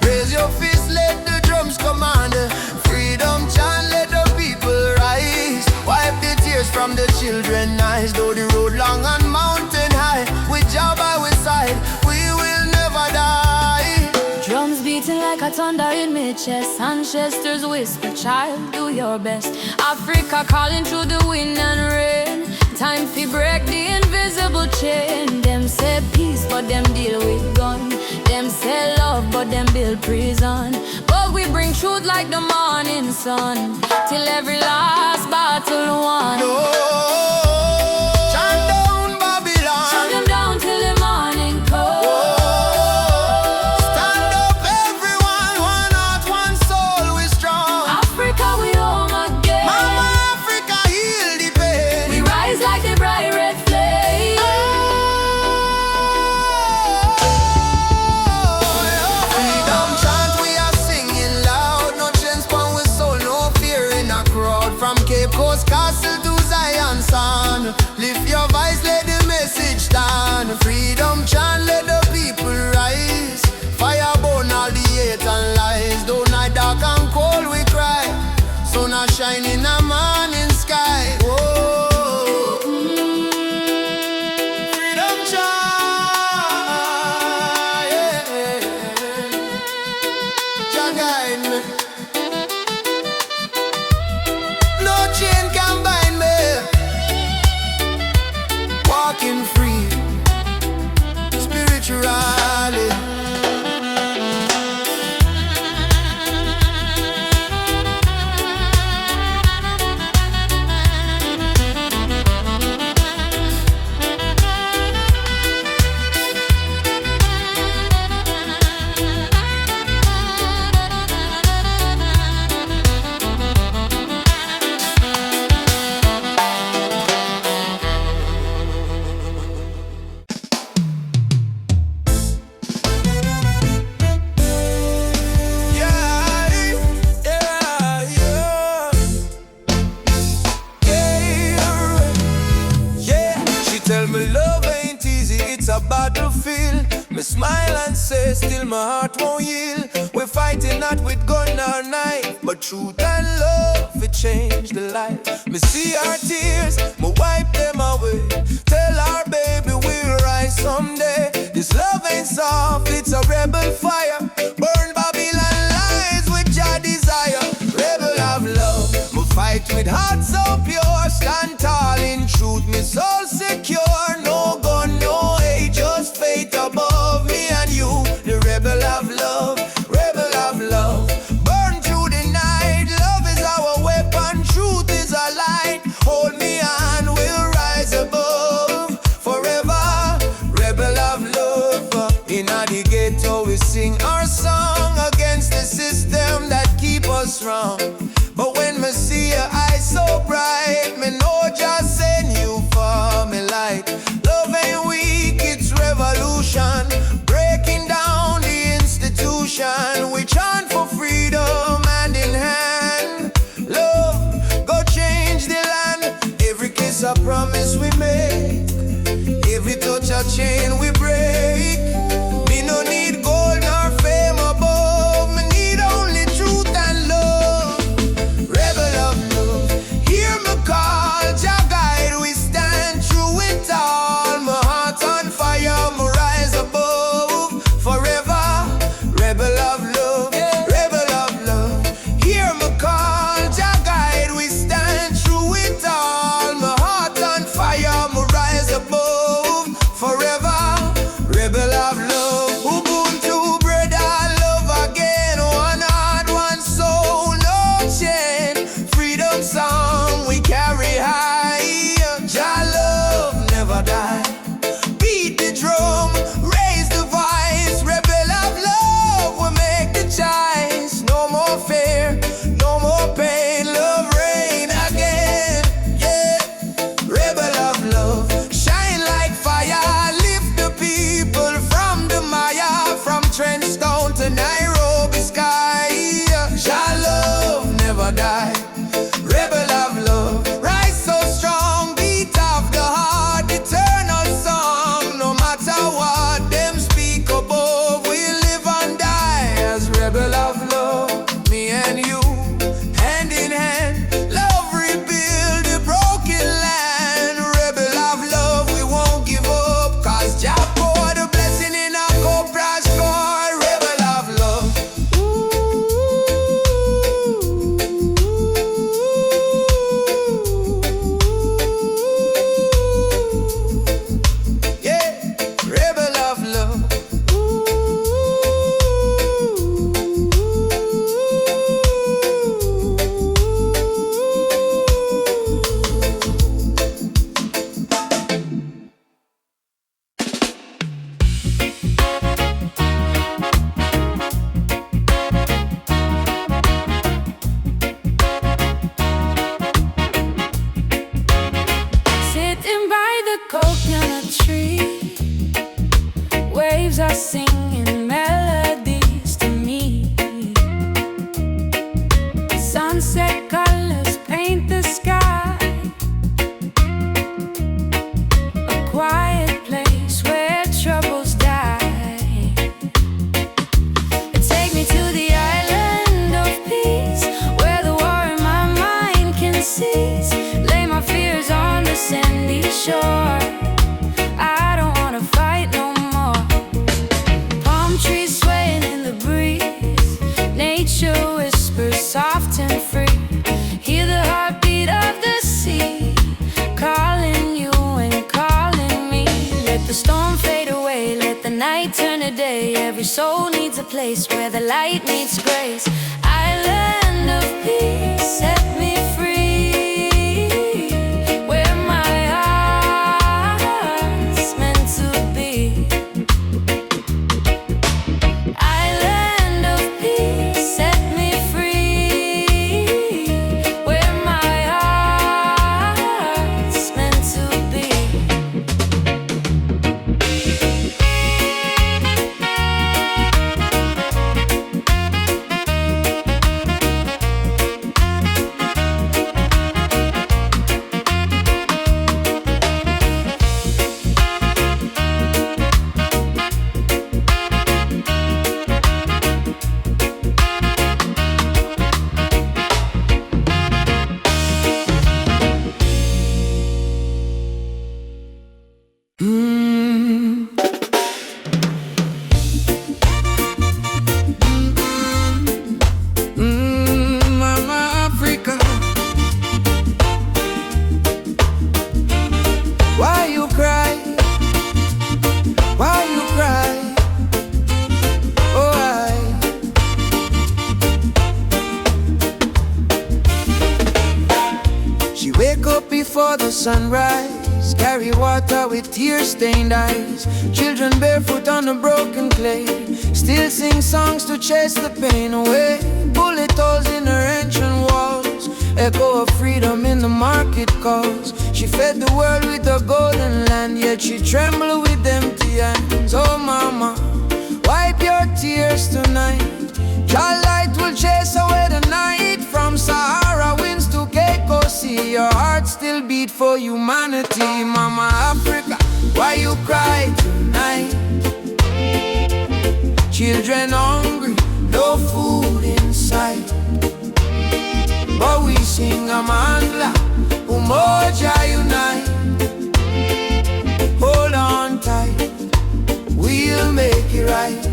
raise your fist, let the drums command. Freedom chant, let the people rise. Wipe the tears from the children's eyes. Though the road long and mountain high, with Jah by we side, we will never die. Drums beating like a thunder in my chest. Ancestors whisper, child, do your best. Africa calling through the wind and rain. Time to break the invisible chain. Them say peace, but them deal with gun. Them say love, but them build prison. But we bring truth like the morning sun, till every last battle won. No. We Coast Castle to Zion Son. Lift your voice, let the message stand. Freedom chant, let the people rise. Fire burn all the hate and lies. Though night dark and cold we cry, sun a shine in the morning sky. Whoa. Freedom chant, yeah. Jah guide me. No chain can bind me. Walking free, spiritually. Tell me love ain't easy, it's a battlefield. Me smile and say, still my heart won't yield. We're fighting not with gun or knife, but truth and love, it changed the life. Me see our tears, me wipe them away. Tell our baby we'll rise someday. This love ain't soft, it's a rebel fire. Burn Babylon lies with your desire. Rebel of love, me fight with heart so pure. Stand tall in truth, me soul secure. No gun, no hate, just faith above me and you. The rebel of love, rebel of love. Burn through the night, love is our weapon, truth is our light. Hold me and we'll rise above forever. Rebel of love. In the ghetto we sing our song against the system that keep us wrong. But when me see your eyes so bright, me know just send you for me light. Love ain't weak, it's revolution. Breaking down the institution. We chant for freedom hand in hand. Love, go change the land. Every kiss a promise we make. Every touch a chain we break. Me no need gold nor fame above. Me need only truth and love. Rebel of love, hear me call. Jah guide, we stand through it all. My heart on fire, me rise above forever. Rebel of love, rebel of love, hear me call. Jah guide, we stand through it all. My heart on fire, me rise above forever. Rebel of love, Ubuntu, brother, love again. One heart, one soul, no chain. Freedom song we carry high. Jah love never die. Beat the drum, raise the voice. Rebel of love, we make the choice. No more fear, no more pain. Love reign again. Yeah, rebel of love, shine like fire. Lift the people from the Maya, from Trenchtown to Nairobi sky. Jah love never die. Rebel seas, lay my fears on the sandy shore. I don't wanna fight no more. Palm trees swaying in the breeze, nature whispers soft and free. Hear the heartbeat of the sea, calling you and calling me. Let the storm fade away, let the night turn to day. Every soul needs a place where the light meets grace. Island of peace, set me free, where my heart's meant to be. Island of peace, set me free, where my heart's meant to be. Mama Africa, why you cry? Why you cry? Oh, she wake up before the sunrise, carry water with tear-stained eyes. Children barefoot on the broken clay, still sing songs to chase the pain away. Bullet holes in her ancient walls, echo of freedom in the market calls. She fed the world with the golden land, yet she trembled with empty hands. Oh mama, wipe your tears tonight. Your light will chase away the night. From Sahara winds to Cape Sea, your heart still beat for humanity. Mama Africa, why you cry tonight? Children hungry, no food in sight, but we sing Amandla, Umoja unite. Hold on tight, we'll make it right.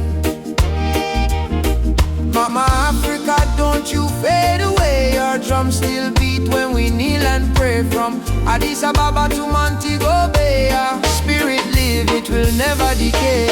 Mama Africa, don't you fade away. Our drums still beat when we kneel and pray. From Addis Ababa to Montego Bay, our spirit live, it will never decay.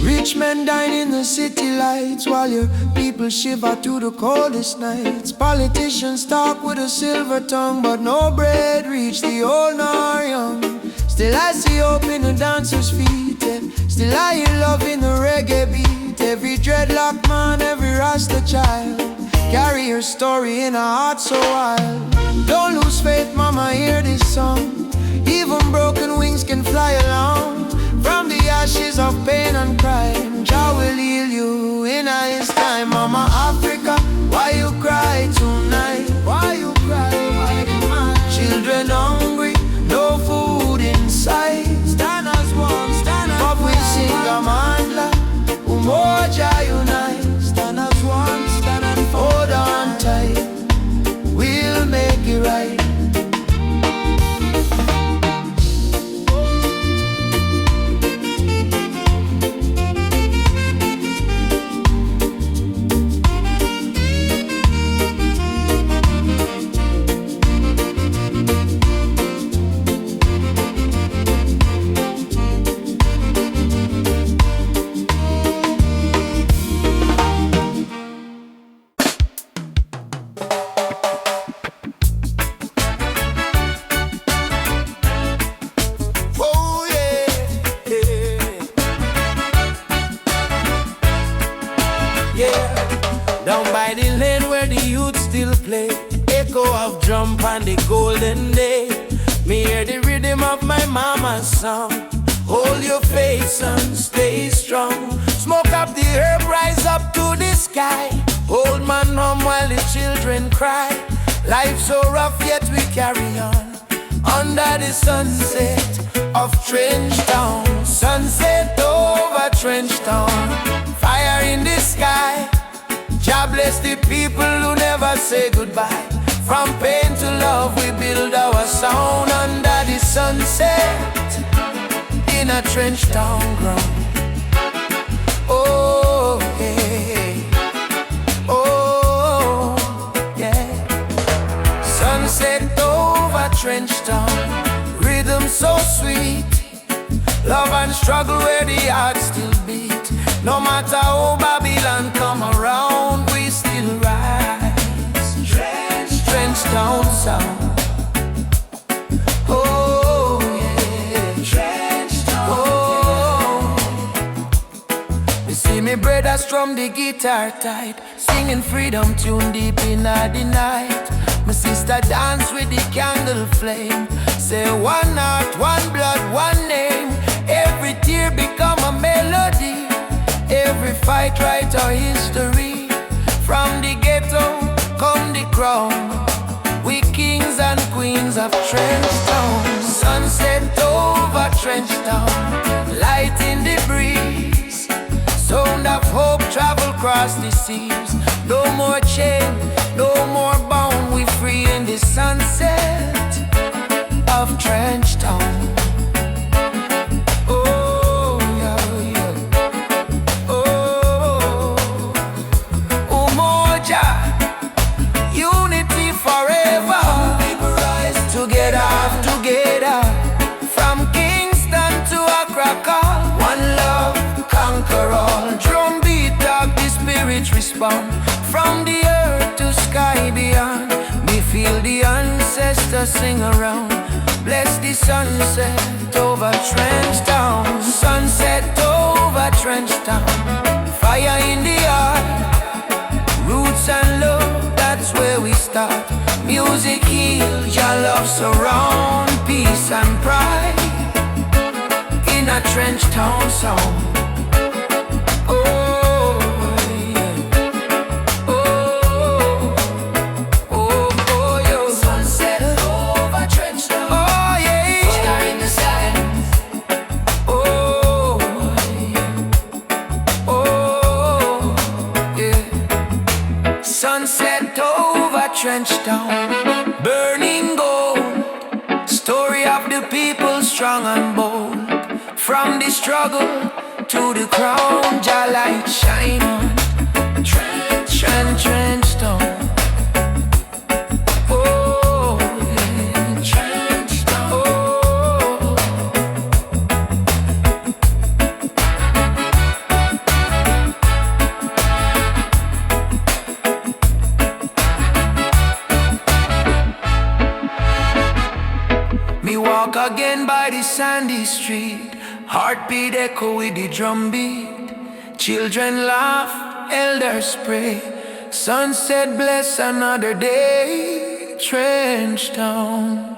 Rich men dine in the city lights, while your people shiver through the coldest nights. Politicians talk with a silver tongue, but no bread reach the old nor young. Still I see hope in the dancers' feet, and still I hear love in the reggae beat. Every dreadlock man, every Rasta child, carry her story in a heart so wild. Don't lose faith, mama, hear this song. Even broken wings can fly along. From the ashes of pain and crime, Jah will heal you in His time. Mama Africa, why you cry tonight? Why you cry? Children hungry, no food in sight. Stand as one, stand as one. But we sing Amandla, Umoja unite. Stand as one, stand and hold on tight, we'll make it right. Down by the lane where the youth still play, echo of drum on the golden day. Me hear the rhythm of my mama's song. Hold your faith, son, stay strong. Smoke up the herb, rise up to the sky. Old man hum while the children cry. Life so rough, yet we carry on. Under the sunset of Trench Town. Sunset over Trench Town. Fire in the sky. Jah bless the people who never say goodbye. From pain to love we a trench town ground. Oh, hey. Oh, yeah. Sunset over trench town, rhythm so sweet. Love and struggle where the heart still beat. No matter how Babylon come around, we still rise. Trench town sound. Oh yeah, trench town. Oh, you see me brothers strum the guitar tight, singing freedom tune deep in the night. My sister dance with the candle flame, say one heart, one blood, one name. Every tear become a melody, every fight write our history. From the ghetto come the crown, we kings and queens of Trench Town. Sunset over Trench Town, light in the breeze. Sound of hope travel across the seas. No more chain, no more bound, we free in the sunset of Trench Town. From the earth to sky beyond, we feel the ancestors sing around. Bless the sunset over Trench Town. Sunset over Trench Town. Fire in the heart, roots and love, that's where we start. Music heals, your love surround, peace and pride in a Trench Town sound. Sunset over Trench Town, burning gold. Story of the people strong and bold. From the struggle to the crown, your light shine on Trench Town. Oh, yeah. Trench Town. Oh. Me walk again by the sandy street, heartbeat echo with the drum beat. Children laugh, elders pray, sunset bless another day. Trench Town,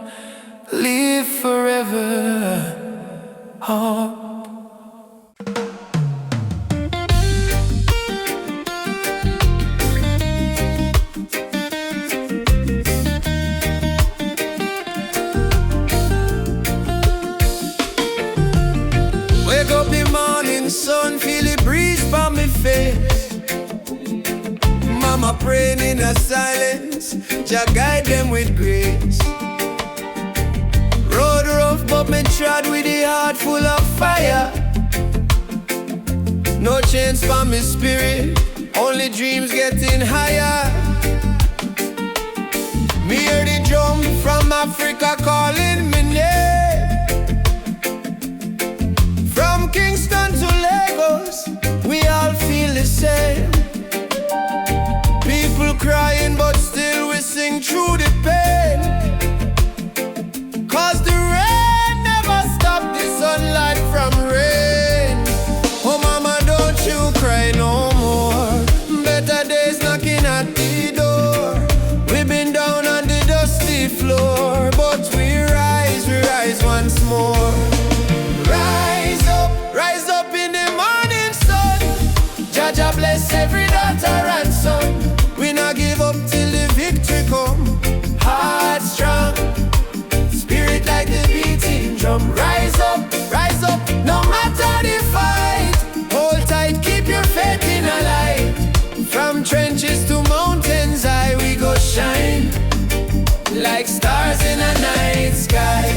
live forever. Oh. Wake up the morning sun, feel the breeze from me face. Mama praying in a silence, Jah guide them with grace. Road rough but me trod with a heart full of fire. No chains for me spirit, only dreams getting higher. Me hear the drum from Africa calling me name. From Kingston to Lagos, we all feel the same. People crying, but still we sing through the pain. Cause the rain never stopped the sunlight from rain. Oh mama, don't you cry no more. Better days knocking at the door. We've been down on the dusty floor, but we rise once more. Rise up in the morning sun. Jah Jah bless every daughter and son. We not give up till the victory come. Heart strong, spirit like the beating drum. Rise up, no matter the fight. Hold tight, keep your faith in a light. From trenches to mountains high, we go shine like stars in a night sky.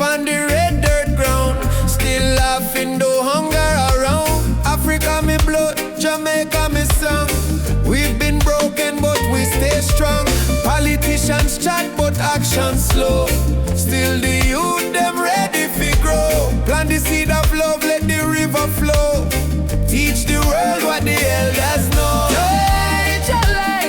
on the red dirt ground. Still laughing though hunger around. Africa me blood, Jamaica me song. We've been broken but we stay strong. Politicians chat but action slow. Still the youth them ready fi grow. Plant the seed of love, let the river flow. Teach the world what the elders know.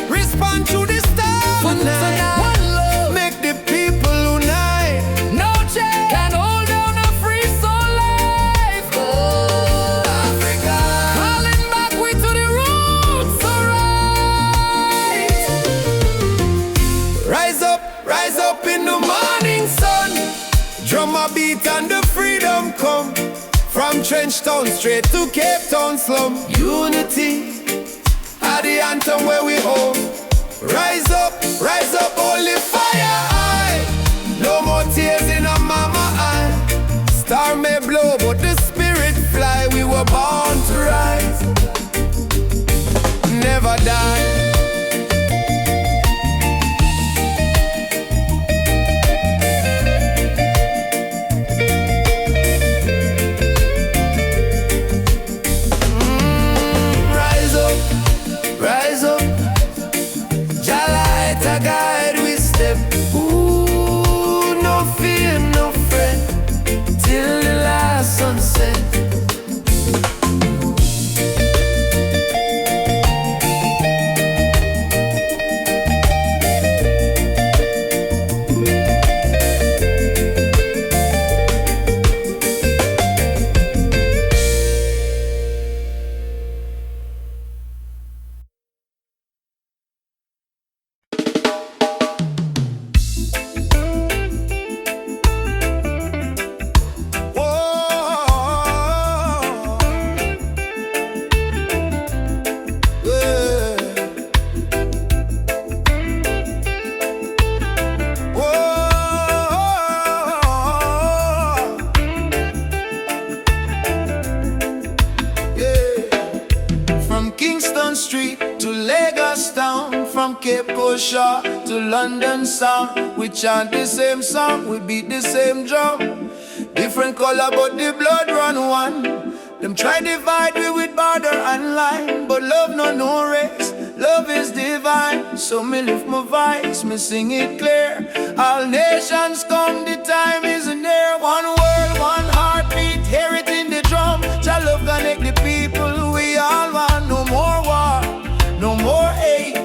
Respond to the stars tonight. One love. Make the people unite. No change can hold down a free soul life. Oh, Africa, calling back we to the roots, alright. rise up in the morning sun. Drum a beat and the freedom come. From Trench Town straight to Cape Town slum. Unity are the anthem where we home. Rise up, holy fire high. No more tears in a mama eye. Star may blow, but the spirit fly. We were born to rise, never die. Rise up, Jah light a guide we step. Ooh, no fear, no fret, till the last sunset. Street to Lagos town, from Cape Coast to London sound. We chant the same song, we beat the same drum. Different color but the blood run one. Them try divide we with border and line, but love no race, love is divine. So me lift my voice, me sing it clear. All nations come, the time is near. One world, one heartbeat, hear it in the drum. Jah love connect the people, we all want. No more war, no more hate.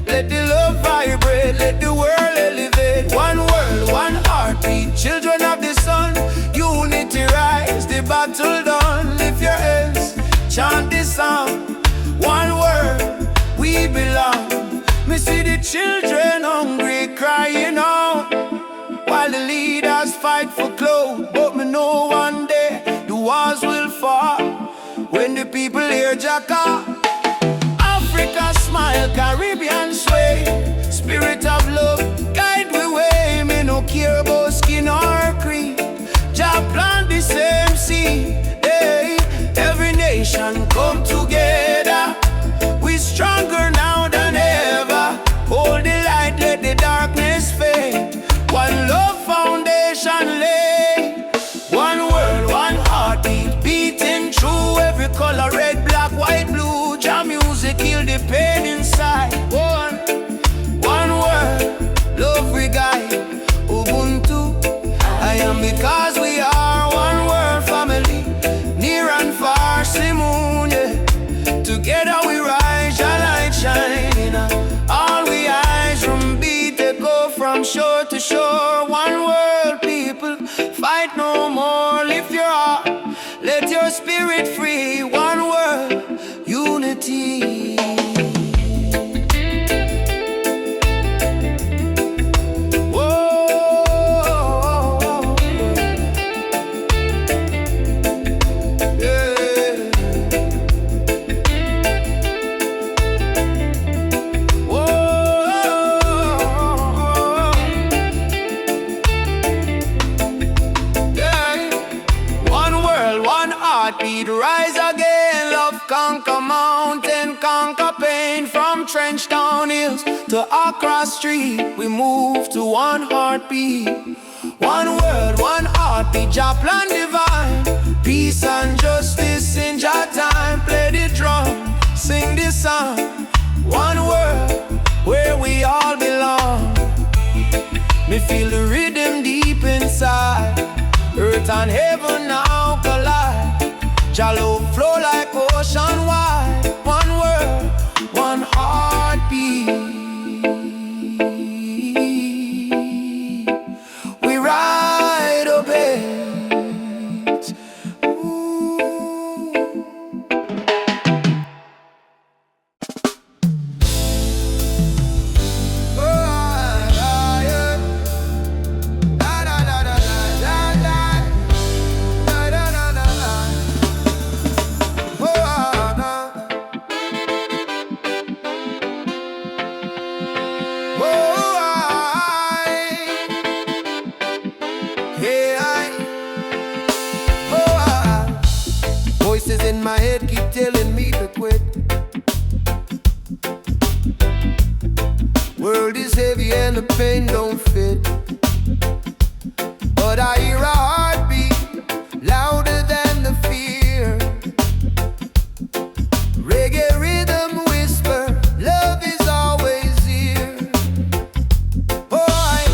Let the love vibrate, let the world elevate. One world, one heartbeat, children of the sun. Unity rise, the battle done. Lift your hands, chant this song. One world, we belong. Me see the children hungry, crying out, while the leaders fight for clothes. But me know one day the walls will fall when the people hear Jacka. Africa smile, Caribbean sway. Spirit of love, guide we way. Me no care about skin or creed. Jah plant the same seed. Hey, every nation come together. We stronger now than ever. Hold the light, let the darkness fade. One love foundation lay. One world, one heartbeat, beating through every color, red, black, white, blue. Jah music heal the pain inside. One word, love we guide. Ubuntu, I am because we are one world family, near and far, Simone, yeah. Together we rise, Jah light shining. All we eyes from beat they go from shore to shore. One world people, fight no more. Lift your heart, let your spirit free. One world, unity. Rise again, love conquer mountain, conquer pain. From Trench Town hills to Accra street, we move to one heartbeat. One world, one heart. Jah plan divine, peace and justice in Jah time. Play the drum, sing this song, one world where we all belong. Me feel the rhythm deep inside, earth and heaven now collide. Jah love flow like ocean wide, one world, one heartbeat. We ride a bit. Ooh. Voices in my head keep telling me to quit. World is heavy and the pain don't fit, but I hear a heartbeat louder than the fear. Reggae rhythm whisper, love is always here. Boy,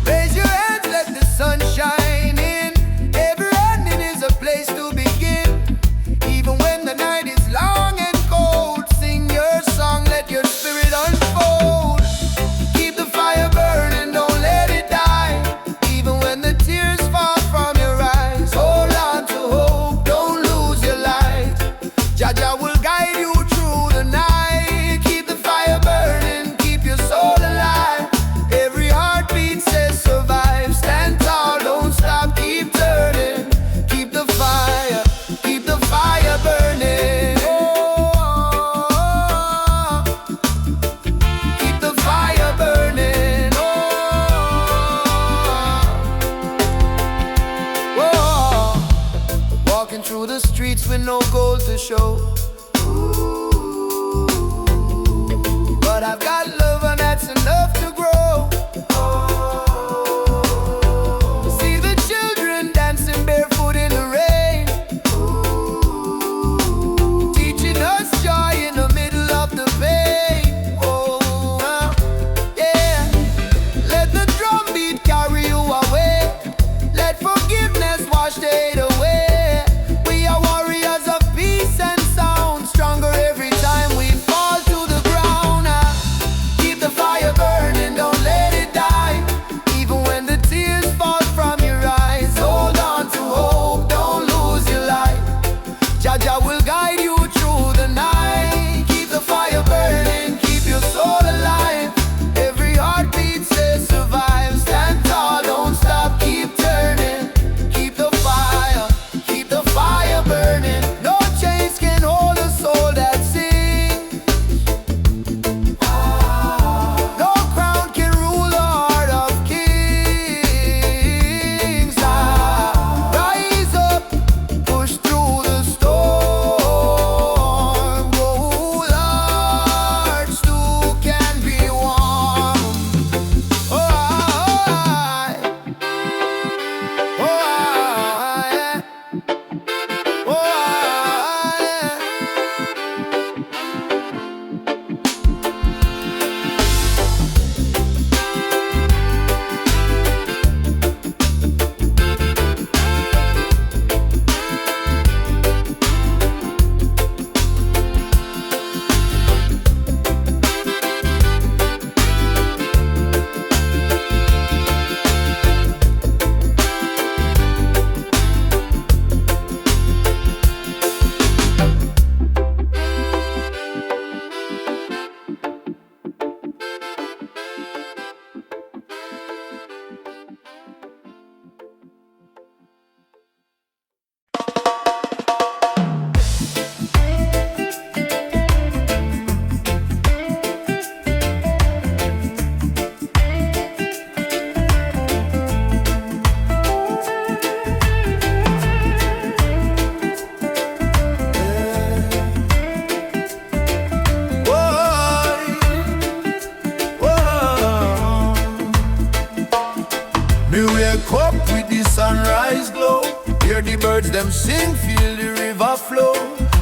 raise your hands, let the sun shine in. Every ending is a place to begin. Even when the night is long and cold, sing your song, let your spirit unfold. Keep the fire burning, don't let it die. Even when the tears fall from your eyes, hold on to hope, don't lose your light. Jah Jah will guide you through the night. Keep the fire burning, keep your soul alive. Every heartbeat says survive. Stand tall, don't stop, keep turning. Keep the fire burning. Oh, keep the fire burning. Oh, walking through the streets with no gold to show. But I've got love and that's enough to grow. See the children dancing barefoot in the rain, teaching us joy in the middle of the pain. Oh, yeah. Let the drum beat carry you away. Let forgiveness wash the hate away. We are warriors of peace and sound, stronger every time we fall to the ground. up with the sunrise glow. Hear the birds them sing, feel the river flow.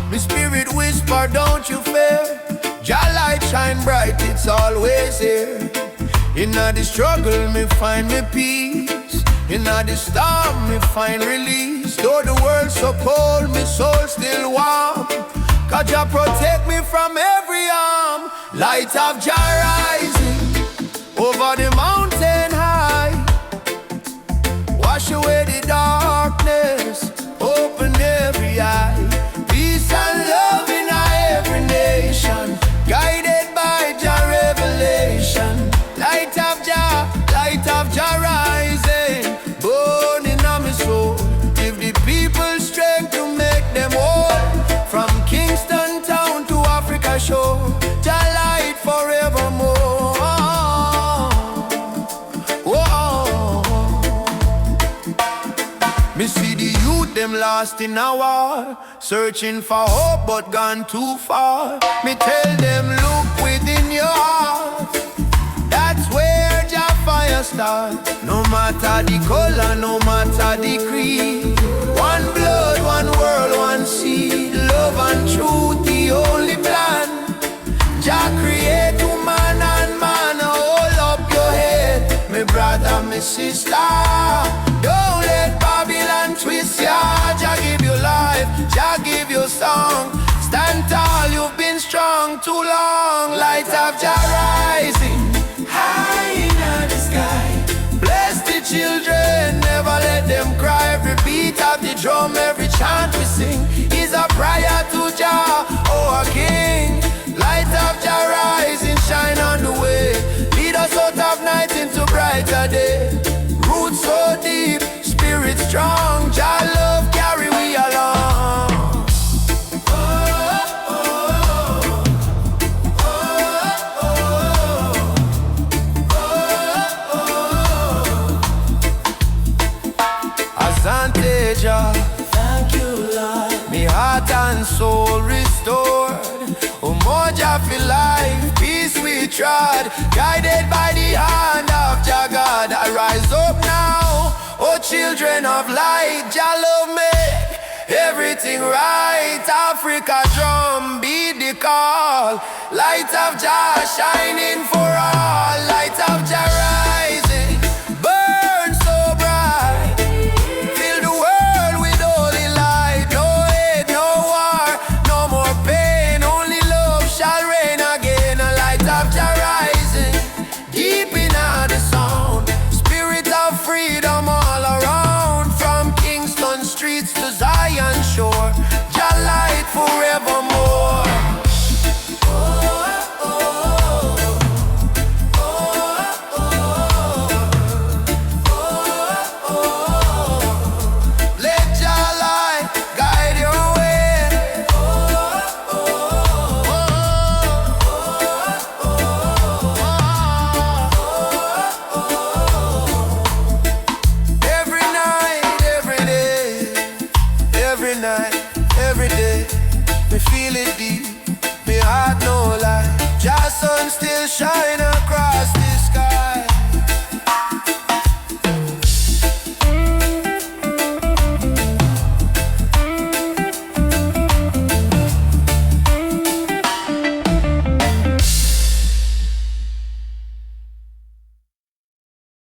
My spirit whisper, don't you fear. Jah light shine bright, it's always here. In the struggle, me find me peace. In the storm, me find release. Though the world's so cold, my soul still warm. 'Cause Jah protect me from every harm. Light of Jah rising over the mountain high. Wash away the darkness, open every eye. Peace and love in every nation, guided by Jah revelation. Light of Jah rising, burning on my soul. Give the people strength to make them whole. From Kingston town to Africa shore, Jah light forevermore. Whoa. Me see the youth them lost in a war, searching for hope but gone too far. Me tell them look within your heart, that's where Jah fire start. No matter the color, no matter the creed, one blood, one world, one seed. Love and truth, the only plan. Jah create woman and man. Hold up your head, my brother, my sister. Don't let Babylon twist ya. Jah give you life, Jah give you song. Stand tall, you've been strong too long. Light of Jah rising high in the sky. Bless the children, never let them cry. Every beat of the drum, every chant we sing is a prayer to Jah, oh our King. Light of Jah rising, shine on the way. Lead us out of night into brighter day. Roots so deep, spirit strong. Jah love carry we along. Jah, thank you, Lord. Me heart and soul restored. Oh, more Jah for life, peace we trod. Guided by the hand of Jah God, I rise up now. Oh, children of light, Jah love me, everything right. Africa drum, beat the call. Light of Jah shining for all. Light of Jah rising, burn so bright. Freedom all around, from Kingston streets to Zion shore. Jah light forevermore. Let Jah light guide your way. Every day, me feel it deep, me heart no lie. Jah sun still shine